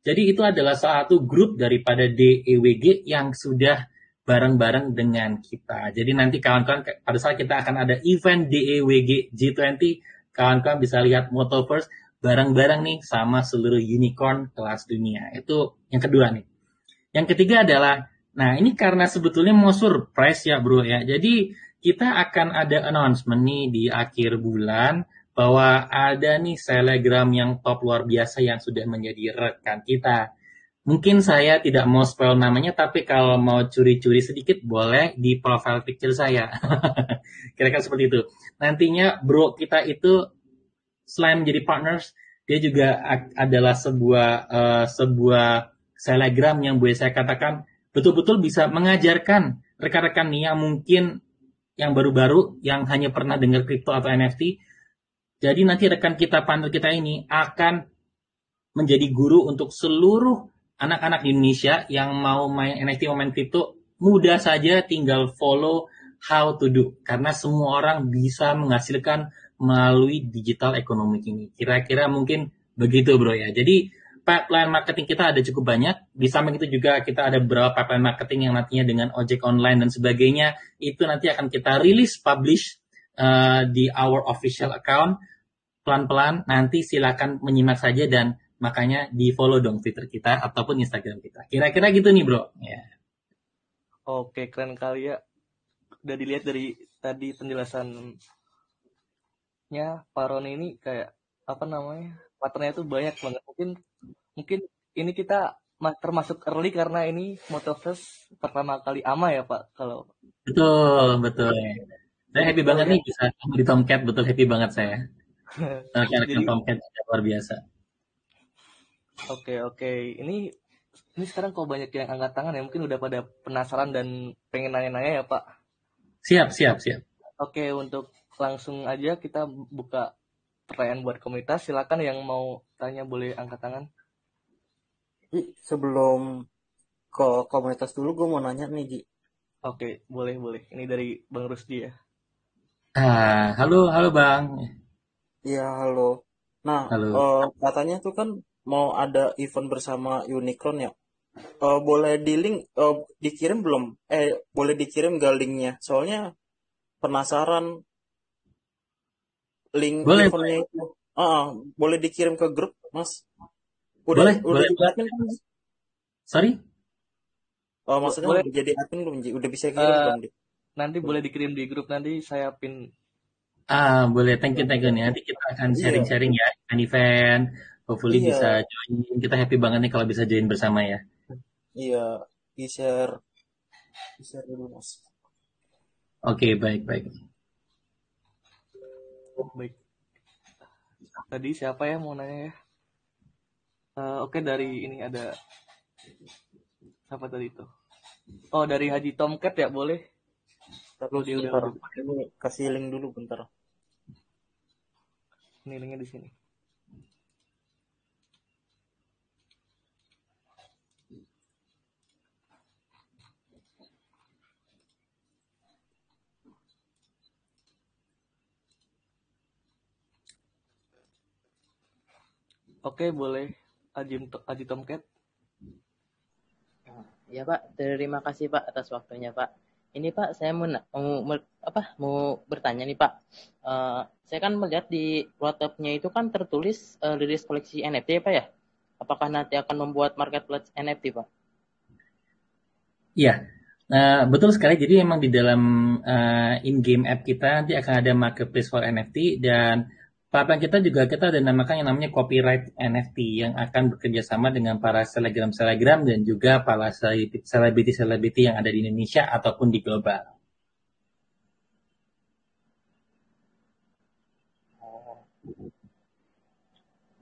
Jadi itu adalah salah satu grup daripada DEWG yang sudah bareng-bareng dengan kita. Jadi nanti kawan-kawan pada saat kita akan ada event DEWG G20, kawan-kawan bisa lihat Motoverse bareng-bareng nih sama seluruh unicorn kelas dunia. Itu yang kedua nih. Yang ketiga adalah, nah ini karena sebetulnya mau surprise ya bro ya. Jadi kita akan ada announcement nih di akhir bulan bahwa ada nih selegram yang top luar biasa yang sudah menjadi rekan kita. Mungkin saya tidak mau spell namanya, tapi kalau mau curi-curi sedikit boleh di profile picture saya. Kira-kira seperti itu. Nantinya bro kita itu selain menjadi partners, dia juga adalah sebuah selegram yang boleh saya katakan betul-betul bisa mengajarkan rekan-rekan nih yang mungkin yang baru-baru, yang hanya pernah dengar kripto atau NFT. Jadi nanti rekan kita, partner kita ini akan menjadi guru untuk seluruh anak-anak di Indonesia yang mau main NFT, mau main kripto. Mudah saja tinggal follow how to do. Karena semua orang bisa menghasilkan melalui digital economy ini. Kira-kira mungkin begitu bro ya. Jadi pipeline marketing kita ada cukup banyak. Di samping itu juga kita ada beberapa pipeline marketing yang nantinya dengan ojek online dan sebagainya. Itu nanti akan kita rilis, publish di our official account. Pelan-pelan, nanti silakan menyimak saja dan makanya di follow dong Twitter kita ataupun Instagram kita. Kira-kira gitu nih bro. Ya. Oke, keren kali ya. Udah dilihat dari tadi penjelasannya Pak Roni ini kayak apa namanya, partnernya tuh banyak banget. Mungkin ini kita termasuk early karena ini Motoverse pertama kali AMA ya Pak. Kalau Betul. Saya happy banget nih bisa di Tomcat, betul happy banget saya. Rekan-rekan Tomcat luar biasa. Oke. Ini sekarang kok banyak yang angkat tangan ya, mungkin udah pada penasaran dan pengen nanya-nanya ya Pak. Siap. Oke, untuk langsung aja kita buka pertanyaan buat komunitas. Silakan yang mau tanya boleh angkat tangan. Sebelum ke komunitas dulu, gue mau nanya nih Ji. Oke, boleh. Ini dari Bang Rusdi ya. Halo Bang. Iya, halo. Nah, Halo. katanya tuh kan mau ada event bersama Unicorn ya. Boleh dikirim belum? Boleh dikirim gak linknya? Soalnya penasaran link Boleh. eventnya itu. Boleh dikirim ke grup, Mas? Boleh. Jadi admin kan? Sorry? Maksudnya boleh. Udah jadi admin belum? Udah bisa kirim belum? Nanti boleh dikirim di grup, nanti saya pin. Boleh. Thank you nih. Nanti kita akan sharing-sharing ya event. Hopefully bisa join. Kita happy banget nih kalau bisa join bersama ya. Iya, di-share dulu Mas. Oke, baik. Baik. Tadi siapa ya mau nanya ya? Oke, dari ini ada siapa tadi itu? Oh, dari Haji Tomcat ya, boleh. Dia udah kasih link dulu bentar. Ini linknya di sini. Oke, boleh. Haji Tomcat. Ya Pak, terima kasih Pak atas waktunya Pak. Ini Pak, saya mau bertanya nih Pak. Saya kan melihat di roadmap-nya itu kan tertulis rilis koleksi NFT ya Pak ya. Apakah nanti akan membuat marketplace NFT Pak? Iya, betul sekali. Jadi memang di dalam in-game app kita nanti akan ada marketplace for NFT dan platform kita ada namakan yang namanya copyright NFT yang akan bekerja sama dengan para selebgram dan juga para selebriti yang ada di Indonesia ataupun di global.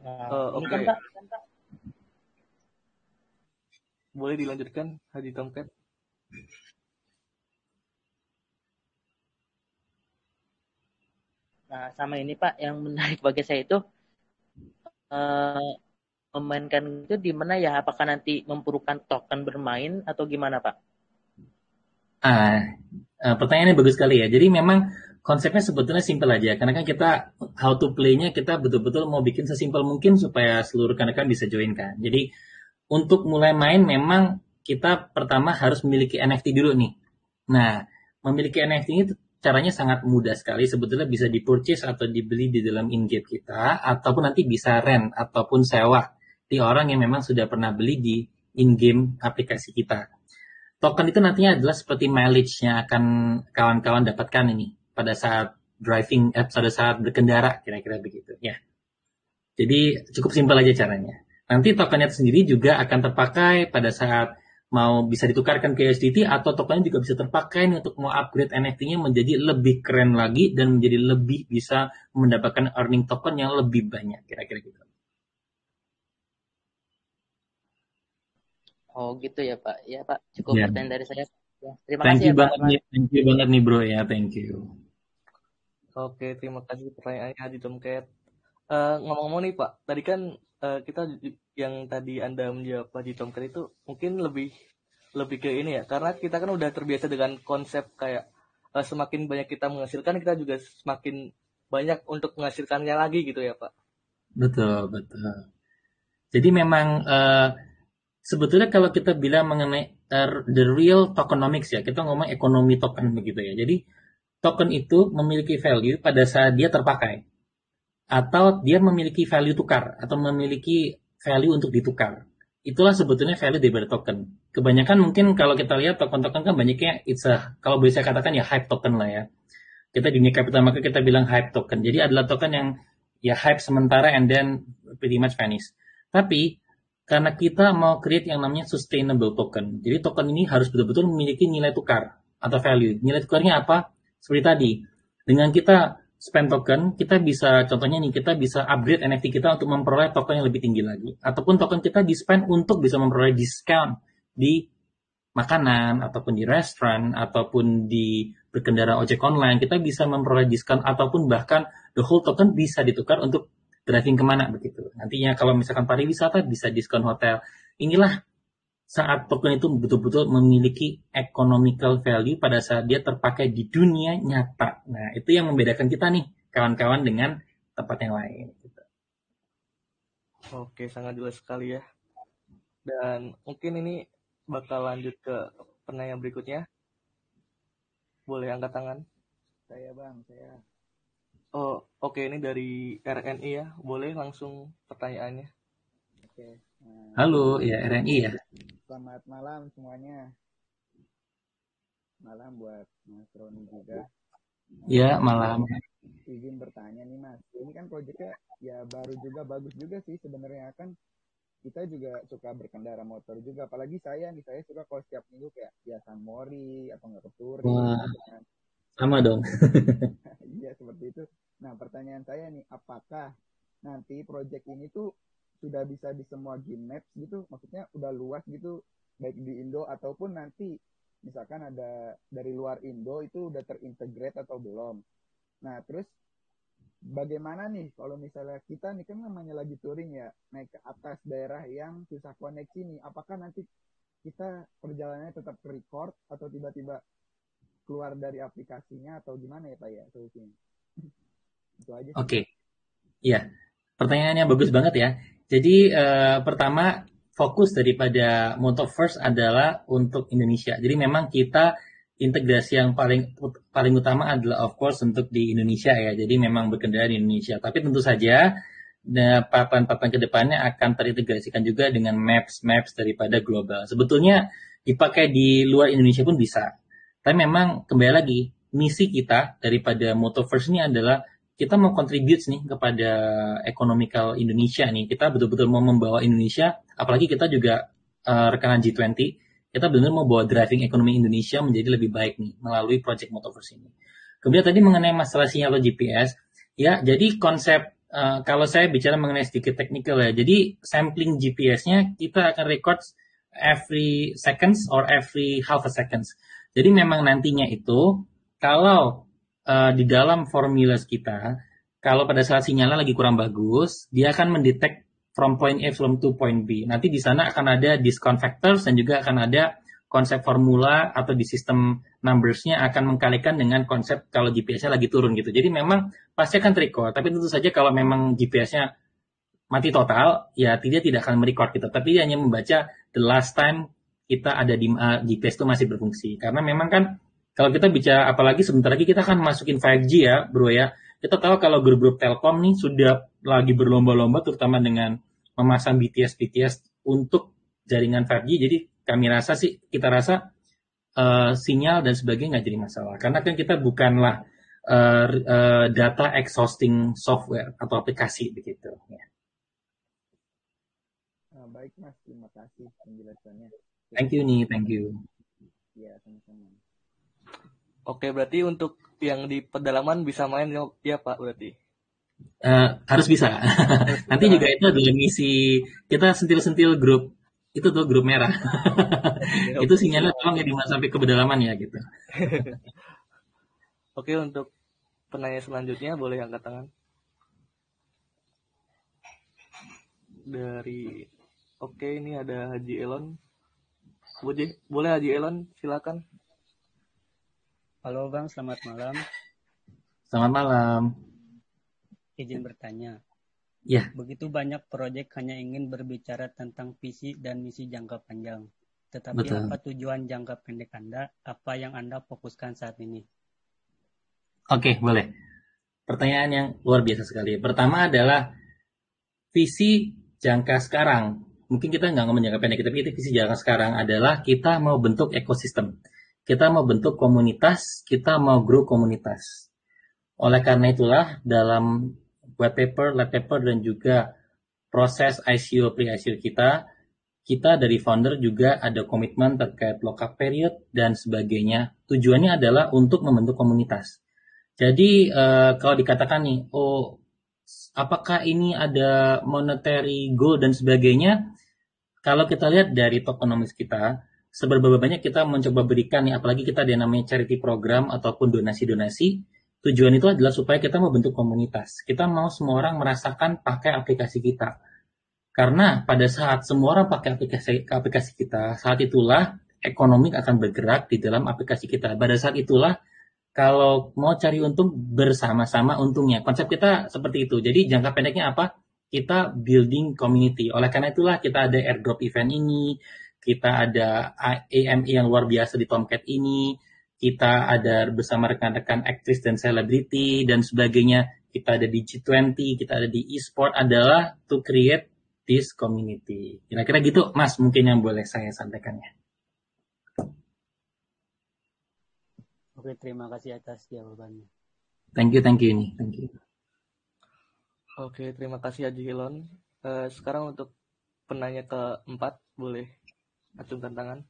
Nah, ini Oke, kan Pak, boleh dilanjutkan Haji Tomcat. nah sama ini Pak yang menarik bagi saya itu eh, memainkan itu di mana ya? Apakah nanti memperlukan token bermain atau gimana Pak? Pertanyaannya bagus sekali ya. Jadi memang konsepnya sebetulnya simpel aja. Karena kan kita how to play-nya kita betul-betul mau bikin sesimpel mungkin supaya seluruh rekan-rekan bisa join kan. Jadi untuk mulai main memang kita pertama harus memiliki NFT dulu nih. Nah, memiliki NFT ini caranya sangat mudah sekali. Sebetulnya bisa di-purchase atau dibeli di dalam in-game kita, ataupun nanti bisa rent ataupun sewa di orang yang memang sudah pernah beli di in-game aplikasi kita. Token itu nantinya adalah seperti mileage-nya akan kawan-kawan dapatkan ini pada saat pada saat berkendara, kira-kira begitu ya. Jadi cukup simpel aja caranya. Nanti tokennya sendiri juga akan terpakai pada saat mau bisa ditukarkan ke USDT, atau tokennya juga bisa terpakai untuk mau upgrade NFT-nya menjadi lebih keren lagi dan menjadi lebih bisa mendapatkan earning token yang lebih banyak, kira-kira gitu. Oh gitu ya Pak. Ya Pak, cukup Ya. pertanyaan dari saya. Ya, terima Thank kasih you ya Pak. banget nih bro ya, thank you. Oke, terima kasih pertanyaannya Haji Tomcat. Ngomong-ngomong nih Pak, tadi kan kita yang tadi Anda menjawab Haji Tomcat itu mungkin lebih ke ini ya, karena kita kan udah terbiasa dengan konsep kayak semakin banyak kita menghasilkan, kita juga semakin banyak untuk menghasilkannya lagi gitu ya Pak. Betul. Jadi memang sebetulnya kalau kita bilang mengenai the real tokenomics ya, kita ngomong ekonomi token begitu ya. Jadi token itu memiliki value pada saat dia terpakai, atau dia memiliki value tukar, atau memiliki value untuk ditukar. Itulah sebetulnya value daripada token. Kebanyakan mungkin kalau kita lihat token-token kan banyaknya kalau boleh saya katakan ya hype token lah ya. Kita di dunia capital market kita bilang hype token. Jadi adalah token yang ya hype sementara and then pretty much vanish. Tapi karena kita mau create yang namanya sustainable token. Jadi token ini harus betul-betul memiliki nilai tukar atau value. Nilai tukarnya apa? Seperti tadi. Dengan kita spend token, kita bisa, contohnya nih, kita bisa upgrade NFT kita untuk memperoleh token yang lebih tinggi lagi. Ataupun token kita di-spend untuk bisa memperoleh diskon di makanan, ataupun di restoran, ataupun di berkendara ojek online. Kita bisa memperoleh diskon, ataupun bahkan the whole token bisa ditukar untuk driving kemana begitu. Nantinya kalau misalkan pariwisata bisa diskon hotel. Inilah saat token itu betul-betul memiliki economical value pada saat dia terpakai di dunia nyata. Nah, itu yang membedakan kita nih, kawan-kawan dengan tempat yang lain. Gitu. Oke, sangat jelas sekali ya. Dan mungkin ini bakal lanjut ke pertanyaan berikutnya. Boleh angkat tangan? Saya Bang, saya. Oh, oke, ini dari RNI ya. Boleh langsung pertanyaannya. Oke. Halo, ya RNI ya. Selamat malam semuanya. Malam buat Mas Roni juga. Ya, malam. Izin bertanya nih Mas. Ini kan proyeknya ya baru juga, bagus juga sih sebenarnya kan. Kita juga suka berkendara motor juga. Apalagi saya suka kalau setiap minggu kayak ya San Mori atau nggak ke Turi. Gitu kan. Sama dong. Iya seperti itu. Nah pertanyaan saya nih, apakah nanti proyek ini tuh sudah bisa di semua game maps gitu, maksudnya udah luas gitu, baik di Indo ataupun nanti misalkan ada dari luar Indo itu udah terintegrate atau belum. Nah terus bagaimana nih kalau misalnya kita nih kan namanya lagi touring ya, naik ke atas daerah yang susah koneksi nih, apakah nanti kita perjalanannya tetap record atau tiba-tiba keluar dari aplikasinya atau gimana ya Pak ya solusinya? Itu aja sih. Oke. Ya, pertanyaannya bagus banget ya. Jadi pertama fokus daripada Moto First adalah untuk Indonesia. Jadi memang kita integrasi yang paling utama adalah of course untuk di Indonesia ya. Jadi memang berkendara di Indonesia. Tapi tentu saja papan-papan kedepannya akan terintegrasikan juga dengan maps daripada global. Sebetulnya dipakai di luar Indonesia pun bisa. Tapi memang kembali lagi misi kita daripada Moto First ini adalah kita mau contribute nih kepada economical Indonesia nih. Kita betul-betul mau membawa Indonesia, apalagi kita juga rekanan G20, kita benar-benar mau bawa driving ekonomi Indonesia menjadi lebih baik nih melalui Project Motoverse ini. Kemudian tadi mengenai masalah sinyal GPS, ya jadi konsep kalau saya bicara mengenai sedikit teknikal ya, jadi sampling GPS-nya kita akan record every seconds or every half a seconds. Jadi memang nantinya itu kalau di dalam formulas kita, kalau pada saat sinyalnya lagi kurang bagus, dia akan mendetek from point A to point B. Nanti di sana akan ada discount factors dan juga akan ada konsep formula atau di sistem numbers-nya akan mengkalikan dengan konsep kalau GPS-nya lagi turun gitu. Jadi memang pasti akan record, tapi tentu saja kalau memang GPS-nya mati total, ya dia tidak akan merecord gitu. Tapi dia hanya membaca the last time kita ada di GPS itu masih berfungsi. Karena memang kan kalau kita bicara, apalagi sebentar lagi kita akan masukin 5G ya bro ya. Kita tahu kalau grup-grup Telkom nih sudah lagi berlomba-lomba terutama dengan memasang BTS untuk jaringan 5G. Jadi kita rasa sinyal dan sebagainya nggak jadi masalah. Karena kan kita bukanlah data exhausting software atau aplikasi begitu. Ya. Baik Mas, terima kasih penjelasannya. Thank you nih, thank you. Ya, sama-sama. Oke, berarti untuk yang di pedalaman bisa main ya Pak berarti? Harus bisa. Nanti juga itu adalah misi kita sentil-sentil grup itu tuh grup merah. Itu sinyalnya tolong ya dimas sampai ke pedalaman ya gitu. Oke, untuk penanya selanjutnya boleh angkat tangan. Oke, ini ada Haji Elon. Boleh Haji Elon, silakan. Halo Bang, selamat malam. Selamat malam. Izin bertanya. Ya. Begitu banyak proyek hanya ingin berbicara tentang visi dan misi jangka panjang. Tetapi Betul. Apa tujuan jangka pendek Anda? Apa yang Anda fokuskan saat ini? Oke, boleh. Pertanyaan yang luar biasa sekali. Pertama adalah visi jangka sekarang. Mungkin kita nggak ngomong jangka pendek, tapi visi jangka sekarang adalah kita mau bentuk ekosistem. Kita mau bentuk komunitas, kita mau grow komunitas. Oleh karena itulah dalam white paper, lab paper, dan juga proses ICO, pre-ICO kita dari founder juga ada komitmen terkait lock-up period dan sebagainya. Tujuannya adalah untuk membentuk komunitas. Jadi kalau dikatakan nih, apakah ini ada monetary goal dan sebagainya? Kalau kita lihat dari tokenomics kita, seberapa banyak kita mencoba berikan nih, apalagi kita ada yang namanya charity program ataupun donasi-donasi. Tujuan itu adalah supaya kita membentuk komunitas. Kita mau semua orang merasakan pakai aplikasi kita. Karena pada saat semua orang pakai aplikasi kita, saat itulah ekonomi akan bergerak di dalam aplikasi kita. Pada saat itulah kalau mau cari untung bersama-sama untungnya. Konsep kita seperti itu. Jadi jangka pendeknya apa? Kita building community. Oleh karena itulah kita ada airdrop event ini. Kita ada AME yang luar biasa di Tomcat ini, kita ada bersama rekan-rekan aktris dan selebriti dan sebagainya, kita ada di G20, kita ada di e-sport, adalah to create this community. Kira-kira gitu, Mas, mungkin yang boleh saya sampaikan ya. Oke, terima kasih atas jawabannya. Thank you nih, thank you. Oke, terima kasih Haji Hilon. Sekarang untuk penanya keempat, boleh acungkan tangan.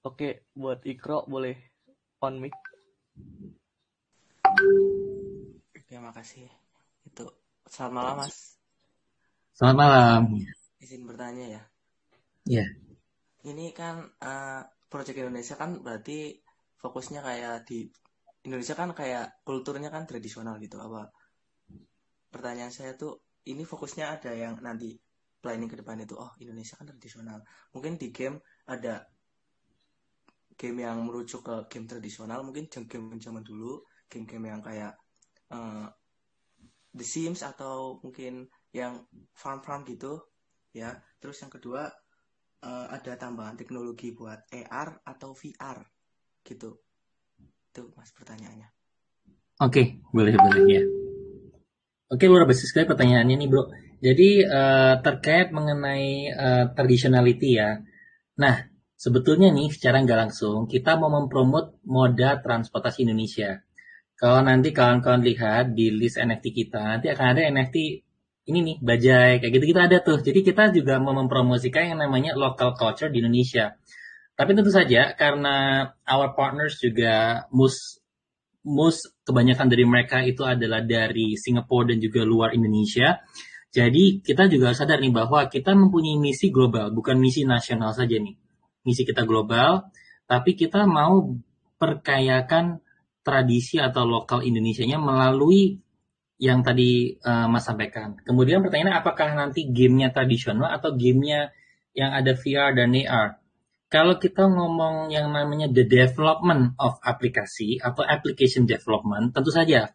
Oke, buat Ikro boleh on mic. Oke, makasih. Selamat malam, Mas. Selamat malam. Izin bertanya ya. Iya. Ini kan Project Indonesia kan berarti fokusnya kayak di Indonesia kan kayak kulturnya kan tradisional gitu. Apa? Pertanyaan saya tuh, ini fokusnya ada yang nanti planning ke depan itu, Indonesia kan tradisional. Mungkin di game ada game yang merujuk ke game tradisional, mungkin game zaman dulu, game-game yang kayak The Sims atau mungkin yang farm gitu, ya. Terus yang kedua ada tambahan teknologi buat AR atau VR gitu. Itu Mas pertanyaannya. Oke, boleh ya. Oke, luar biasa sekali pertanyaannya nih bro. Jadi terkait mengenai traditionality ya. Nah, sebetulnya nih secara nggak langsung kita mau mempromot moda transportasi Indonesia. Kalau nanti kawan-kawan lihat di list NFT kita, nanti akan ada NFT ini nih, bajai, kayak gitu-gitu ada tuh. Jadi kita juga mau mempromosikan yang namanya local culture di Indonesia. Tapi tentu saja karena our partners juga most kebanyakan dari mereka itu adalah dari Singapura dan juga luar Indonesia. Jadi kita juga harus sadar nih bahwa kita mempunyai misi global, bukan misi nasional saja nih. Misi kita global, tapi kita mau perkayakan tradisi atau lokal Indonesianya melalui yang tadi Mas sampaikan. Kemudian pertanyaannya apakah nanti gamenya tradisional atau gamenya yang ada VR dan AR? Kalau kita ngomong yang namanya the development of aplikasi atau application development, tentu saja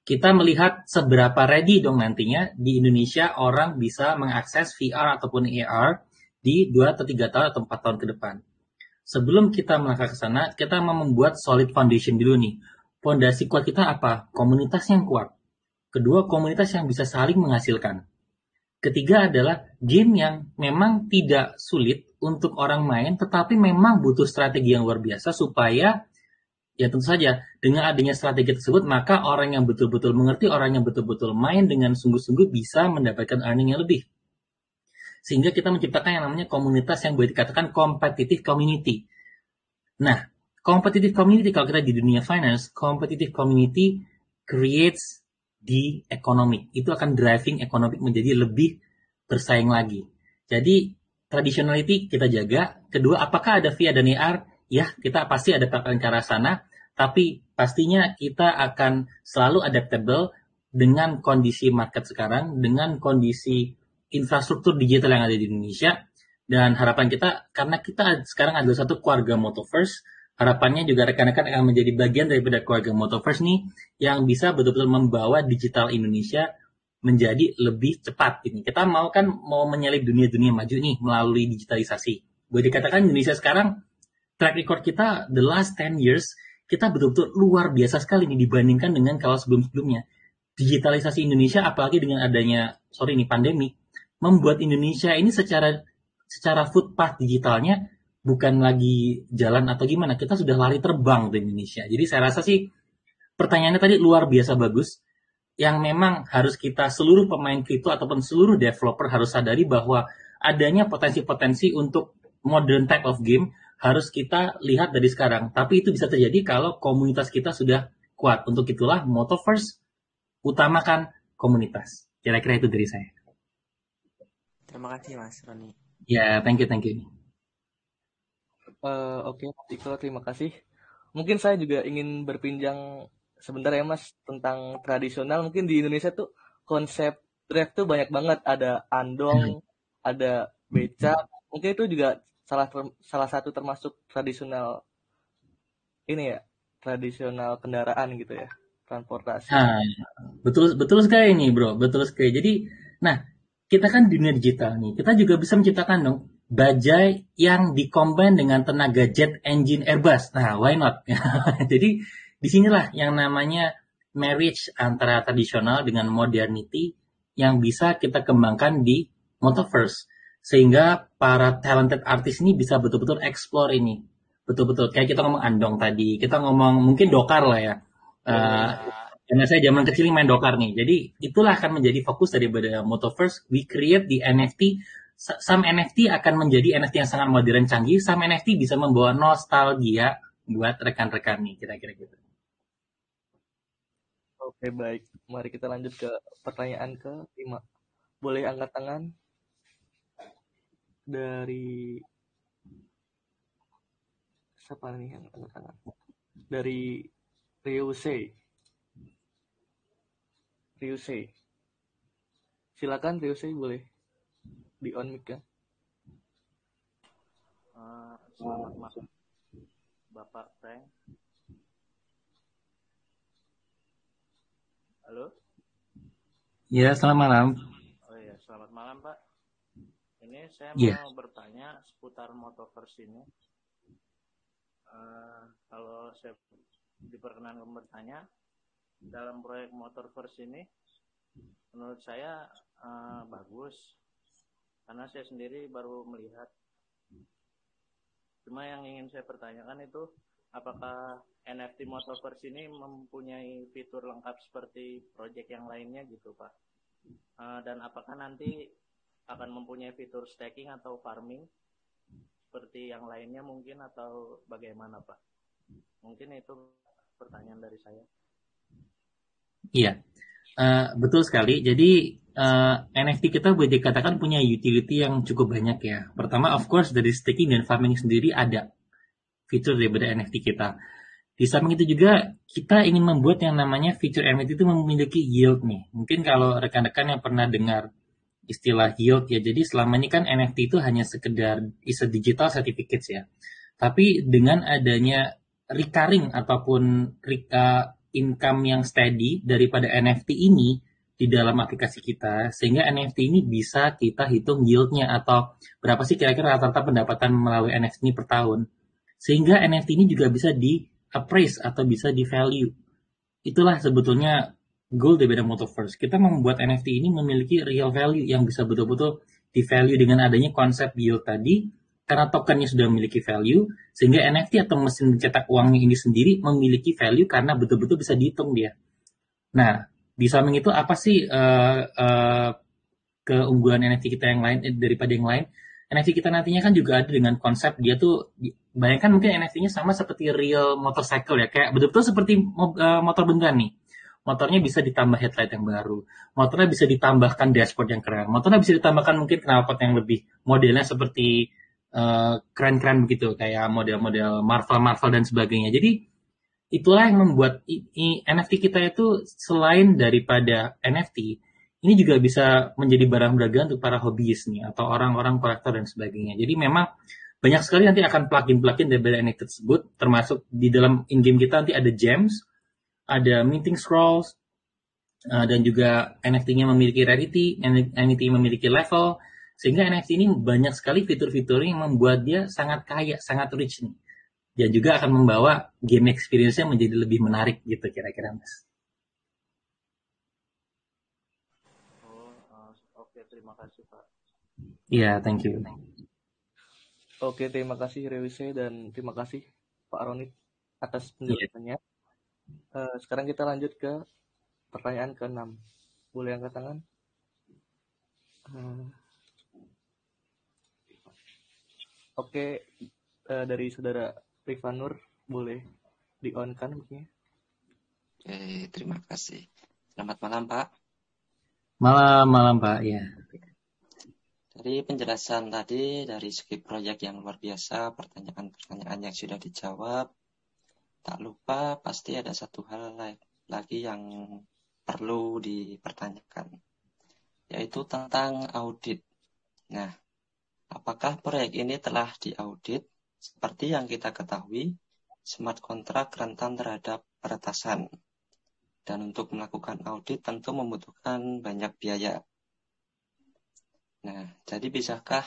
kita melihat seberapa ready dong nantinya di Indonesia orang bisa mengakses VR ataupun AR di 2 atau 3 tahun atau 4 tahun ke depan. Sebelum kita melangkah ke sana, kita mau membuat solid foundation dulu nih. Fondasi kuat kita apa? Komunitas yang kuat. Kedua, komunitas yang bisa saling menghasilkan. Ketiga adalah game yang memang tidak sulit untuk orang main, tetapi memang butuh strategi yang luar biasa supaya ya tentu saja dengan adanya strategi tersebut maka orang yang betul-betul mengerti, orang yang betul-betul main dengan sungguh-sungguh bisa mendapatkan earning yang lebih. Sehingga kita menciptakan yang namanya komunitas yang boleh dikatakan competitive community. Nah, competitive community kalau kita di dunia finance, competitive community creates the economic. Itu akan driving economic menjadi lebih bersaing lagi. Jadi traditionality kita jaga. Kedua, apakah ada VR dan AR? Ya, kita pasti ada ke arah sana, tapi pastinya kita akan selalu adaptable dengan kondisi market sekarang, dengan kondisi infrastruktur digital yang ada di Indonesia, dan harapan kita, karena kita sekarang adalah satu keluarga Motoverse, harapannya juga rekan-rekan akan menjadi bagian daripada keluarga Motoverse nih, yang bisa betul-betul membawa digital Indonesia menjadi lebih cepat. Ini kita mau menyalip dunia-dunia maju nih melalui digitalisasi. Boleh dikatakan Indonesia sekarang track record kita the last 10 years kita betul-betul luar biasa sekali nih dibandingkan dengan kalau sebelum-sebelumnya. Digitalisasi Indonesia apalagi dengan adanya pandemi membuat Indonesia ini secara footpath digitalnya bukan lagi jalan atau gimana, kita sudah lari terbang di Indonesia. Jadi saya rasa sih pertanyaannya tadi luar biasa bagus, yang memang harus kita seluruh pemain kripto ataupun seluruh developer harus sadari bahwa adanya potensi-potensi untuk modern type of game harus kita lihat dari sekarang. Tapi itu bisa terjadi kalau komunitas kita sudah kuat. Untuk itulah Motoverse utamakan komunitas. Kira-kira itu dari saya. Terima kasih Mas Roni. Ya, thank you. Oke, Mas Iko, terima kasih. Mungkin saya juga ingin berpinjang sebentar ya Mas tentang tradisional. Mungkin di Indonesia tuh konsep drive tuh banyak banget. Ada andong, ada becak. Mungkin itu juga salah satu termasuk tradisional ini ya, tradisional kendaraan gitu ya, transportasi. Betul sekali nih bro, betul sekali. Jadi, nah kita kan dunia digital nih, kita juga bisa menciptakan dong bajai yang dikombin dengan tenaga jet engine Airbus. Nah, why not? Jadi disinilah yang namanya marriage antara tradisional dengan modernity yang bisa kita kembangkan di Motoverse. Sehingga para talented artis ini bisa betul-betul explore ini. Betul-betul, kayak kita ngomong andong tadi, kita ngomong mungkin dokar lah ya. Karena saya zaman kecil main dokar nih. Jadi itulah akan menjadi fokus daripada Motoverse. We create the NFT. Some NFT akan menjadi NFT yang sangat modern canggih. Some NFT bisa membawa nostalgia buat rekan-rekan nih, kira-kira gitu. Oke, baik. Mari kita lanjut ke pertanyaan ke-5. Boleh angkat tangan dari siapa nih yang angkat tangan? Dari Ryusei. Silakan Ryusei, boleh di on mic ya. Selamat malam Bapak Frank. Halo? Ya, selamat malam. Oh iya, selamat malam Pak. Ini saya mau bertanya seputar Motoverse ini. Kalau saya diperkenankan bertanya, dalam proyek Motoverse ini menurut saya bagus, karena saya sendiri baru melihat Cuma yang ingin saya pertanyakan itu, apakah NFT Motoverse ini mempunyai fitur lengkap seperti project yang lainnya gitu Pak? Dan apakah nanti akan mempunyai fitur staking atau farming seperti yang lainnya mungkin, atau bagaimana Pak? Mungkin itu pertanyaan dari saya. Iya, betul sekali. Jadi NFT kita boleh dikatakan punya utility yang cukup banyak ya. Pertama, of course, dari staking dan farming sendiri ada fitur daripada NFT kita. Di samping itu juga kita ingin membuat yang namanya fitur NFT itu memiliki yield nih. Mungkin kalau rekan-rekan yang pernah dengar istilah yield ya, jadi selama ini kan NFT itu hanya sekedar is a digital certificates ya. Tapi dengan adanya recurring ataupun income yang steady daripada NFT ini di dalam aplikasi kita, sehingga NFT ini bisa kita hitung yieldnya atau berapa sih kira-kira rata-rata pendapatan melalui NFT ini per tahun. Sehingga NFT ini juga bisa di appraise atau bisa di value. Itulah sebetulnya goal daripada Motoverse. Kita membuat NFT ini memiliki real value yang bisa betul-betul di value dengan adanya konsep yield tadi, karena tokennya sudah memiliki value, sehingga NFT atau mesin mencetak uangnya ini sendiri memiliki value karena betul-betul bisa dihitung dia. Nah, di samping itu apa sih keunggulan NFT kita yang lain daripada yang lain? NFT kita nantinya kan juga ada dengan konsep dia tuh, bayangkan mungkin NFT-nya sama seperti real motorcycle ya, kayak betul-betul seperti motor beneran nih. Motornya bisa ditambah headlight yang baru, motornya bisa ditambahkan dashboard yang keren, motornya bisa ditambahkan mungkin knalpot yang lebih modelnya seperti keren-keren begitu, kayak model-model Marvel dan sebagainya. Jadi itulah yang membuat NFT kita itu selain daripada NFT, ini juga bisa menjadi barang berharga untuk para hobiis nih atau orang-orang kolektor dan sebagainya. Jadi memang banyak sekali nanti akan plugin dari NFT tersebut, termasuk di dalam in-game kita nanti ada gems, ada minting scrolls, dan juga NFT-nya memiliki rarity, NFT memiliki level, sehingga NFT ini banyak sekali fitur-fitur yang membuat dia sangat kaya, sangat rich nih. Dan juga akan membawa game experience-nya menjadi lebih menarik gitu kira-kira Mas. Oke, terima kasih Pak. Iya, thank you. Oke, terima kasih Rewise dan terima kasih Pak Ronit atas penjelasannya. Sekarang kita lanjut ke pertanyaan ke-6. Boleh angkat tangan? Oke, dari saudara Rifanur, boleh di-on-kan mungkin? Oke, terima kasih. Selamat malam, Pak. Malam, Pak. Ya. Dari penjelasan tadi, dari segi proyek yang luar biasa, pertanyaan-pertanyaan yang sudah dijawab, tak lupa pasti ada satu hal lagi yang perlu dipertanyakan, yaitu tentang audit. Nah, apakah proyek ini telah diaudit? Seperti yang kita ketahui, smart contract rentan terhadap peretasan. Dan untuk melakukan audit tentu membutuhkan banyak biaya. Nah, jadi bisakah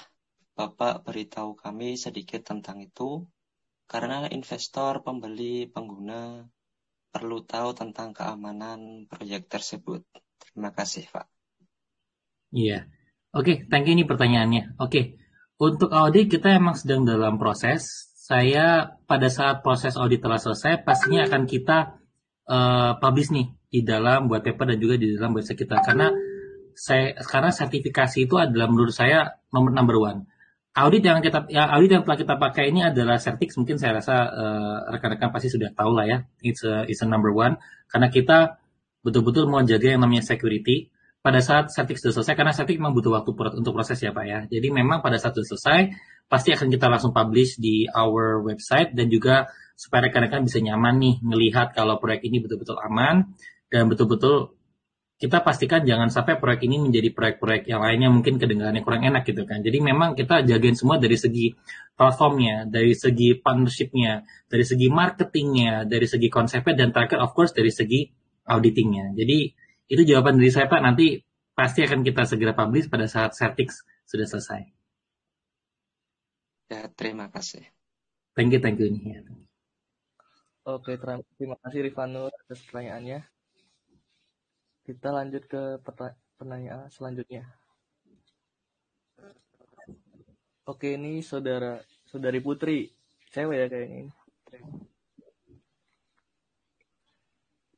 Bapak beritahu kami sedikit tentang itu? Karena investor, pembeli, pengguna perlu tahu tentang keamanan proyek tersebut. Terima kasih, Pak. Iya. Oke, thank you ini pertanyaannya. Oke. Untuk audit kita emang sedang dalam proses. Saya pada saat proses audit telah selesai, pastinya akan kita publish nih di dalam white paper dan juga di dalam website kita. Karena sertifikasi itu adalah menurut saya number one. Audit yang telah kita pakai ini adalah Certix. Mungkin saya rasa rekan-rekan pasti sudah tahu lah ya. It's a number one. Karena kita betul-betul mau jaga yang namanya security. Pada saat Certix sudah selesai, karena Certix memang butuh waktu untuk proses ya Pak ya. Jadi memang pada saat sudah selesai, pasti akan kita langsung publish di our website, dan juga supaya rekan-rekan bisa nyaman nih melihat kalau proyek ini betul-betul aman, dan betul-betul kita pastikan jangan sampai proyek ini menjadi proyek-proyek yang lainnya mungkin kedengarannya kurang enak gitu kan. Jadi memang kita jagain semua dari segi platformnya, dari segi partnership-nya, dari segi marketingnya, dari segi konsepnya, dan terakhir of course dari segi auditingnya. Jadi itu jawaban dari saya Pak, nanti pasti akan kita segera publish pada saat Certix sudah selesai. Ya, terima kasih. Thank you nih. Ya. Oke, terima kasih Rifanur atas pertanyaannya. Kita lanjut ke pertanyaan selanjutnya. Oke, ini saudari Putri. Cewek ya kayaknya ini.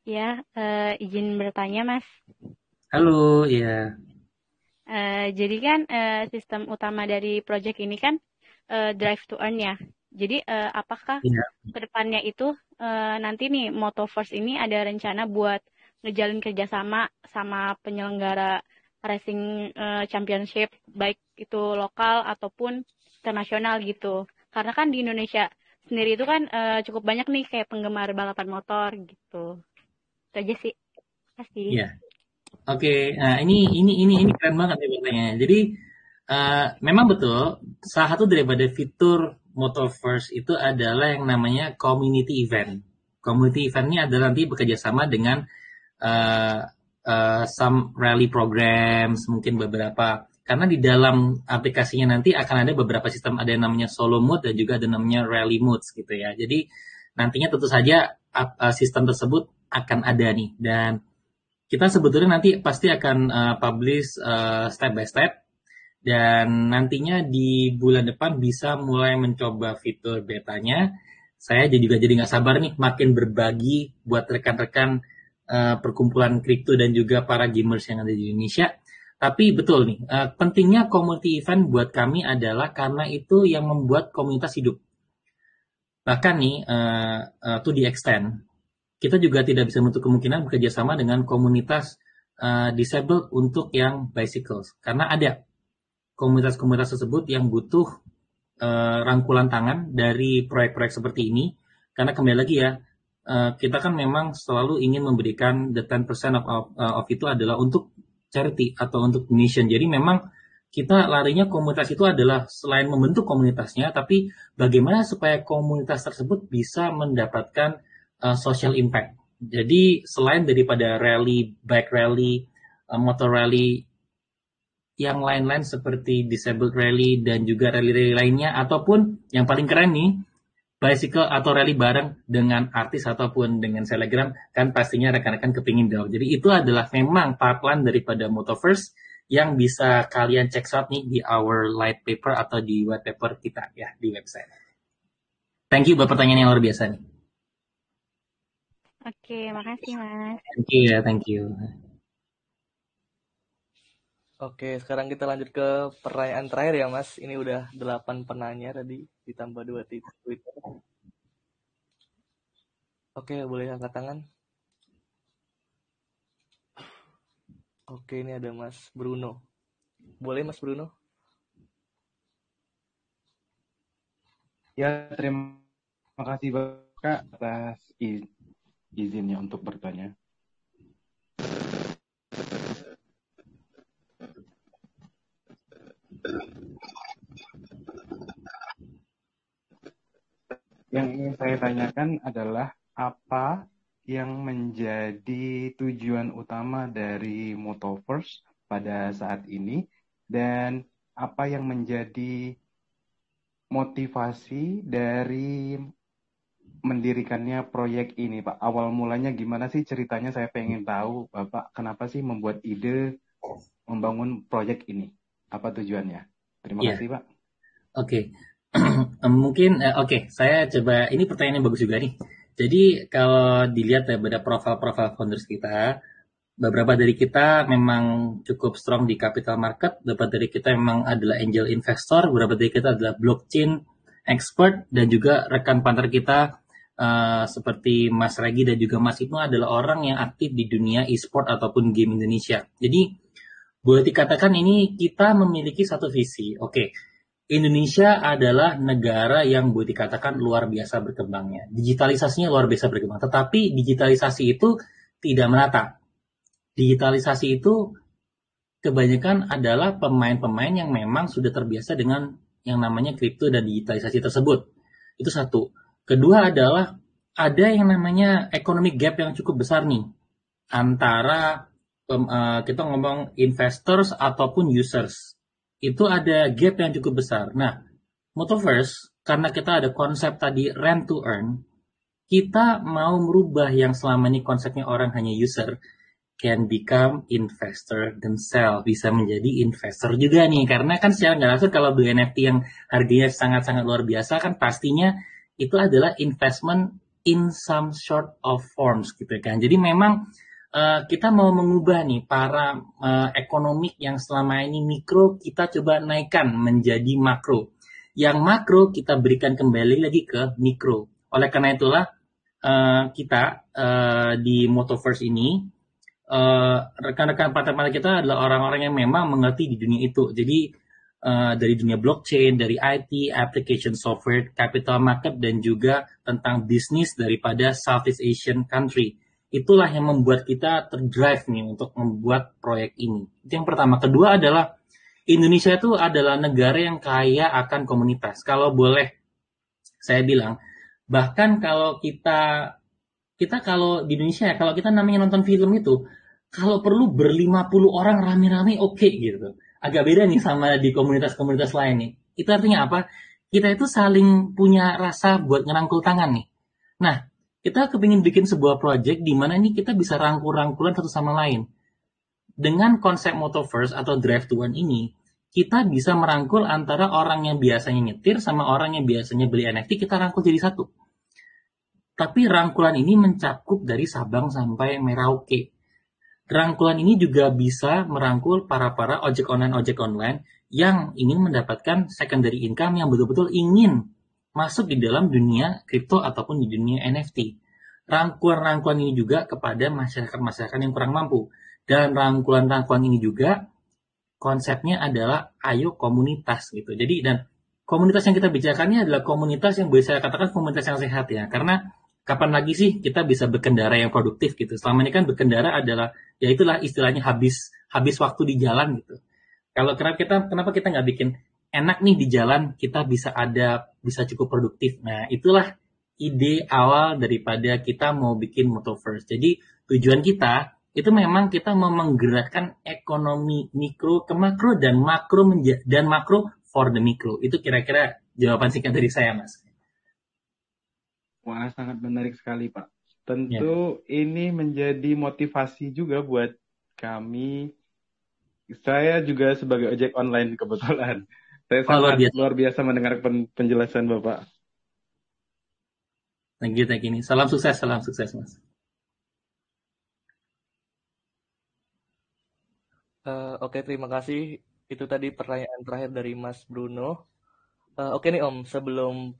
Ya, izin bertanya, Mas. Halo, ya. Jadi kan sistem utama dari project ini kan drive to earn ya. Jadi apakah Iya. kedepannya itu nanti nih Motoverse ini ada rencana buat ngejalin kerjasama sama penyelenggara racing championship baik itu lokal ataupun internasional gitu. Karena kan di Indonesia sendiri itu kan cukup banyak nih kayak penggemar balapan motor gitu. Itu aja sih. Terima kasih. Iya. Oke, nah ini keren banget nih pertanyaannya. Jadi memang betul salah satu daripada fitur Motoverse itu adalah yang namanya community event. Community event ini adalah nanti bekerja sama dengan some rally programs, mungkin beberapa. Karena di dalam aplikasinya nanti akan ada beberapa sistem, ada yang namanya solo mode dan juga ada namanya rally modes gitu ya. Jadi nantinya tentu saja sistem tersebut akan ada nih, dan kita sebetulnya nanti pasti akan publish step by step, dan nantinya di bulan depan bisa mulai mencoba fitur betanya. Saya juga jadi nggak sabar nih makin berbagi buat rekan-rekan perkumpulan kripto dan juga para gamers yang ada di Indonesia. Tapi betul nih, pentingnya community event buat kami adalah karena itu yang membuat komunitas hidup. Bahkan nih, to the extent, kita juga tidak bisa menutup kemungkinan bekerja sama dengan komunitas disabled untuk yang bicycles. Karena ada komunitas-komunitas tersebut yang butuh rangkulan tangan dari proyek-proyek seperti ini. Karena kembali lagi ya, kita kan memang selalu ingin memberikan the 10% of itu adalah untuk charity atau untuk donation. Jadi memang kita larinya komunitas itu adalah selain membentuk komunitasnya, tapi bagaimana supaya komunitas tersebut bisa mendapatkan social impact. Jadi selain daripada rally, bike rally, motor rally, yang lain-lain seperti disabled rally dan juga rally-rally lainnya, ataupun yang paling keren nih, bicycle atau rally bareng dengan artis ataupun dengan selebgram, kan pastinya rekan-rekan kepingin dong. Jadi itu adalah memang pipeline daripada Motoverse yang bisa kalian check out nih di our light paper atau di white paper kita ya di website. Thank you buat pertanyaan yang luar biasa nih. Oke, makasih Mas. Thank you ya, thank you. Oke, sekarang kita lanjut ke pertanyaan terakhir ya Mas. Ini udah 8 penanya tadi, ditambah 2 di Twitter. Oke, boleh angkat tangan. Oke, ini ada Mas Bruno. Boleh Mas Bruno? Ya, terima kasih Bapak atas izinnya untuk bertanya. Yang ingin saya tanyakan adalah apa yang menjadi tujuan utama dari Motoverse pada saat ini dan apa yang menjadi motivasi dari mendirikannya proyek ini, Pak. Awal mulanya gimana sih ceritanya? Saya pengen tahu, Bapak, kenapa sih membuat ide membangun proyek ini? Apa tujuannya? Terima kasih, Pak. Oke. Mungkin saya coba, ini pertanyaan yang bagus juga nih. Jadi kalau dilihat daripada profil-profil founders kita, beberapa dari kita memang cukup strong di capital market, beberapa dari kita memang adalah angel investor, beberapa dari kita adalah blockchain expert, dan juga rekan partner kita seperti Mas Regi dan juga Mas Ibnu adalah orang yang aktif di dunia e-sport ataupun game Indonesia. Jadi boleh dikatakan ini kita memiliki satu visi. Indonesia adalah negara yang boleh dikatakan luar biasa berkembangnya. Digitalisasinya luar biasa berkembang. Tetapi digitalisasi itu tidak merata. Digitalisasi itu kebanyakan adalah pemain-pemain yang memang sudah terbiasa dengan yang namanya kripto dan digitalisasi tersebut. Itu satu. Kedua adalah ada yang namanya economic gap yang cukup besar nih. Antara kita ngomong investors ataupun users. Itu ada gap yang cukup besar. Nah, Motoverse, karena kita ada konsep tadi rent to earn, kita mau merubah yang selama ini konsepnya orang hanya user, can become investor themselves, bisa menjadi investor juga nih. Karena kan secara nggak langsung kalau beli NFT yang harganya sangat-sangat luar biasa, kan pastinya itu adalah investment in some sort of forms gitu kan. Jadi memang kita mau mengubah nih para ekonomi yang selama ini mikro kita coba naikkan menjadi makro. Yang makro kita berikan kembali lagi ke mikro. Oleh karena itulah kita di Motoverse ini rekan-rekan partner kita adalah orang-orang yang memang mengerti di dunia itu. Jadi dari dunia blockchain, dari IT, application software, capital market, dan juga tentang bisnis daripada Southeast Asian country. Itulah yang membuat kita terdrive nih untuk membuat proyek ini. Itu yang pertama. Kedua adalah Indonesia itu adalah negara yang kaya akan komunitas. Kalau boleh saya bilang, bahkan kalau kita kalau di Indonesia, kalau kita namanya nonton film itu, kalau perlu ber-50 orang rame-rame oke gitu. Agak beda nih sama di komunitas-komunitas lain nih. Itu artinya apa? Kita itu saling punya rasa buat ngerangkul tangan nih. Nah, kita kepingin bikin sebuah project di mana nih kita bisa rangkul-rangkulan satu sama lain. Dengan konsep Motoverse atau Drive to One ini, kita bisa merangkul antara orang yang biasanya nyetir sama orang yang biasanya beli NFT, kita rangkul jadi satu. Tapi rangkulan ini mencakup dari Sabang sampai Merauke. Rangkulan ini juga bisa merangkul para ojek online yang ingin mendapatkan secondary income yang betul-betul ingin masuk di dalam dunia kripto ataupun di dunia NFT. Rangkulan ini juga kepada masyarakat-masyarakat yang kurang mampu. Dan rangkulan ini juga konsepnya adalah ayo komunitas gitu. Jadi dan komunitas yang kita bicarakannya adalah komunitas yang bisa saya katakan komunitas yang sehat ya. Karena kapan lagi sih kita bisa berkendara yang produktif gitu. Selama ini kan berkendara adalah ya itulah istilahnya habis waktu di jalan gitu. Kalau kenapa kita nggak bikin enak nih di jalan, kita bisa cukup produktif. Nah, itulah ide awal daripada kita mau bikin Motoverse. Jadi tujuan kita itu memang kita mau menggerakkan ekonomi mikro ke makro dan makro for the micro. Itu kira-kira jawaban singkat dari saya, Mas. Wah, sangat menarik sekali, Pak. Tentu ini menjadi motivasi juga buat kami. Saya juga sebagai ojek online kebetulan. Saya sangat luar biasa mendengar penjelasan Bapak. Thank you. Salam sukses, Mas. Oke, terima kasih. Itu tadi pertanyaan terakhir dari Mas Bruno. Oke nih Om, sebelum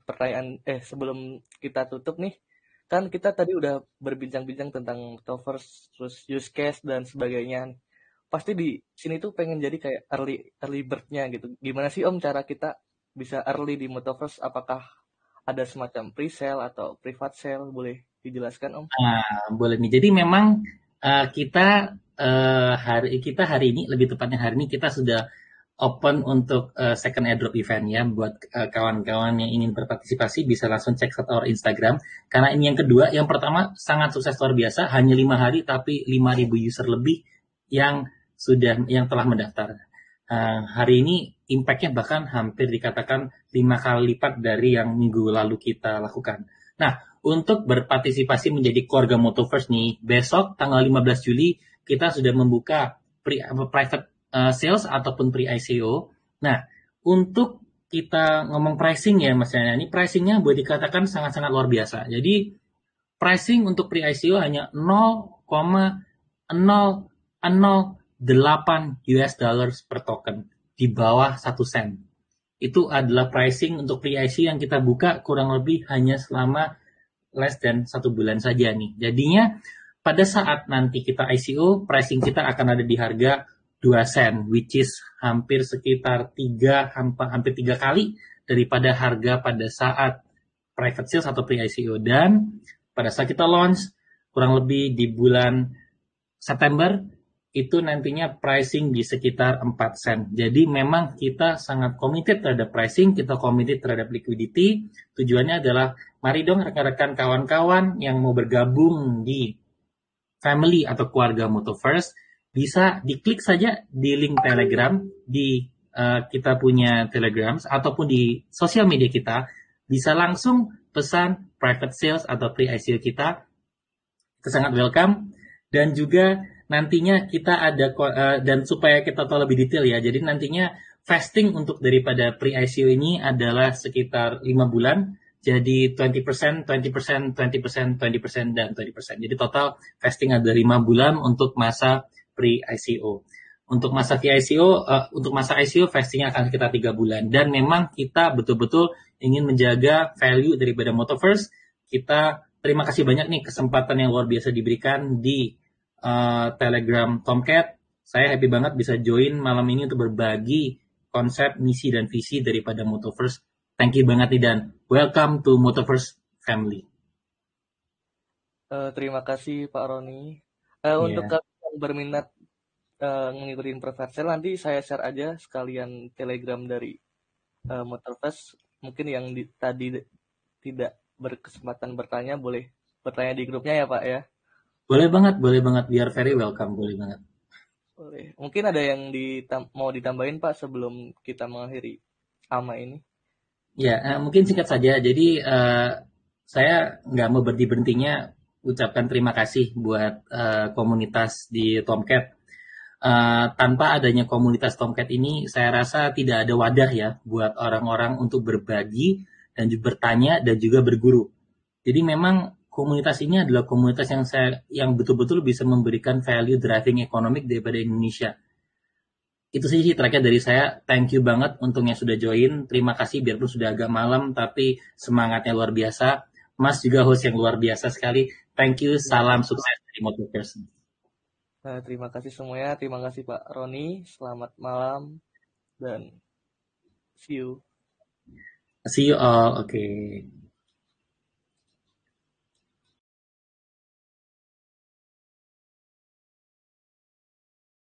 kita tutup nih, kan kita tadi udah berbincang-bincang tentang Metaverse, terus use case dan sebagainya. Pasti di sini tuh pengen jadi kayak early bird-nya gitu. Gimana sih Om cara kita bisa early di Metaverse? Apakah ada semacam pre-sale atau private sale? Boleh dijelaskan Om? Boleh nih. Jadi memang kita hari ini, lebih tepatnya hari ini kita sudah open untuk second airdrop event ya, buat kawan-kawan yang ingin berpartisipasi bisa langsung cek our Instagram, karena ini yang kedua. Yang pertama sangat sukses luar biasa, hanya 5 hari tapi 5.000 user lebih yang telah mendaftar. Hari ini impact-nya bahkan hampir dikatakan 5 kali lipat dari yang minggu lalu kita lakukan. Nah, untuk berpartisipasi menjadi keluarga Motoverse nih, besok tanggal 15 Juli kita sudah membuka private sales ataupun pre-ICO. Nah, untuk kita ngomong pricing ya Mas Yana, ini pricingnya boleh dikatakan sangat-sangat luar biasa. Jadi, pricing untuk pre-ICO hanya 0,008 US dollars per token, di bawah 1 sen. Itu adalah pricing untuk pre-ICO yang kita buka kurang lebih hanya selama less than 1 bulan saja nih. Jadinya, pada saat nanti kita ICO, pricing kita akan ada di harga 2 sen, which is hampir sekitar 3 kali daripada harga pada saat private sales atau pre-ICO. Dan pada saat kita launch, kurang lebih di bulan September, itu nantinya pricing di sekitar 4 sen. Jadi memang kita sangat committed terhadap pricing, kita committed terhadap liquidity. Tujuannya adalah, mari dong rekan-rekan kawan-kawan yang mau bergabung di family atau keluarga Motoverse, bisa diklik saja di link Telegram, di kita punya Telegram, ataupun di sosial media kita, bisa langsung pesan private sales atau pre-ICO kita. Itu sangat welcome. Dan juga nantinya kita ada, dan supaya kita tahu lebih detail ya, jadi nantinya fasting untuk daripada pre-ICO ini adalah sekitar 5 bulan. jadi 20%, 20%, 20%, 20%, dan 20%. Jadi total vesting ada 5 bulan untuk masa pre-ICO. Untuk masa pre-ICO, untuk masa ICO vestingnya akan sekitar 3 bulan. Dan memang kita betul-betul ingin menjaga value daripada Motoverse. Kita terima kasih banyak nih kesempatan yang luar biasa diberikan di Telegram Tomcat. Saya happy banget bisa join malam ini untuk berbagi konsep, misi, dan visi daripada Motoverse. Thank you banget nih Dan. Welcome to Motoverse family. Terima kasih Pak Roni. Untuk kalian yang berminat ngikutin Perversel, nanti saya share aja sekalian Telegram dari Motoverse. Mungkin yang tadi tidak berkesempatan bertanya boleh bertanya di grupnya ya Pak ya. Boleh banget. Biar very welcome, boleh banget. Boleh. Mungkin ada yang mau ditambahin Pak sebelum kita mengakhiri AMA ini? Ya, mungkin singkat saja. Jadi saya nggak mau berhenti-berhentinya ucapkan terima kasih buat komunitas di Tomcat. Tanpa adanya komunitas Tomcat ini, saya rasa tidak ada wadah ya buat orang-orang untuk berbagi dan juga bertanya dan juga berguru. Jadi memang komunitas ini adalah komunitas yang betul-betul bisa memberikan value driving ekonomik daripada Indonesia. Itu sih terakhir dari saya. Thank you banget untuk yang sudah join. Terima kasih biarpun sudah agak malam, tapi semangatnya luar biasa. Mas juga host yang luar biasa sekali. Thank you. Salam sukses dari Motoverse. Terima kasih semuanya. Terima kasih Pak Roni. Selamat malam dan see you. See you all. Okay.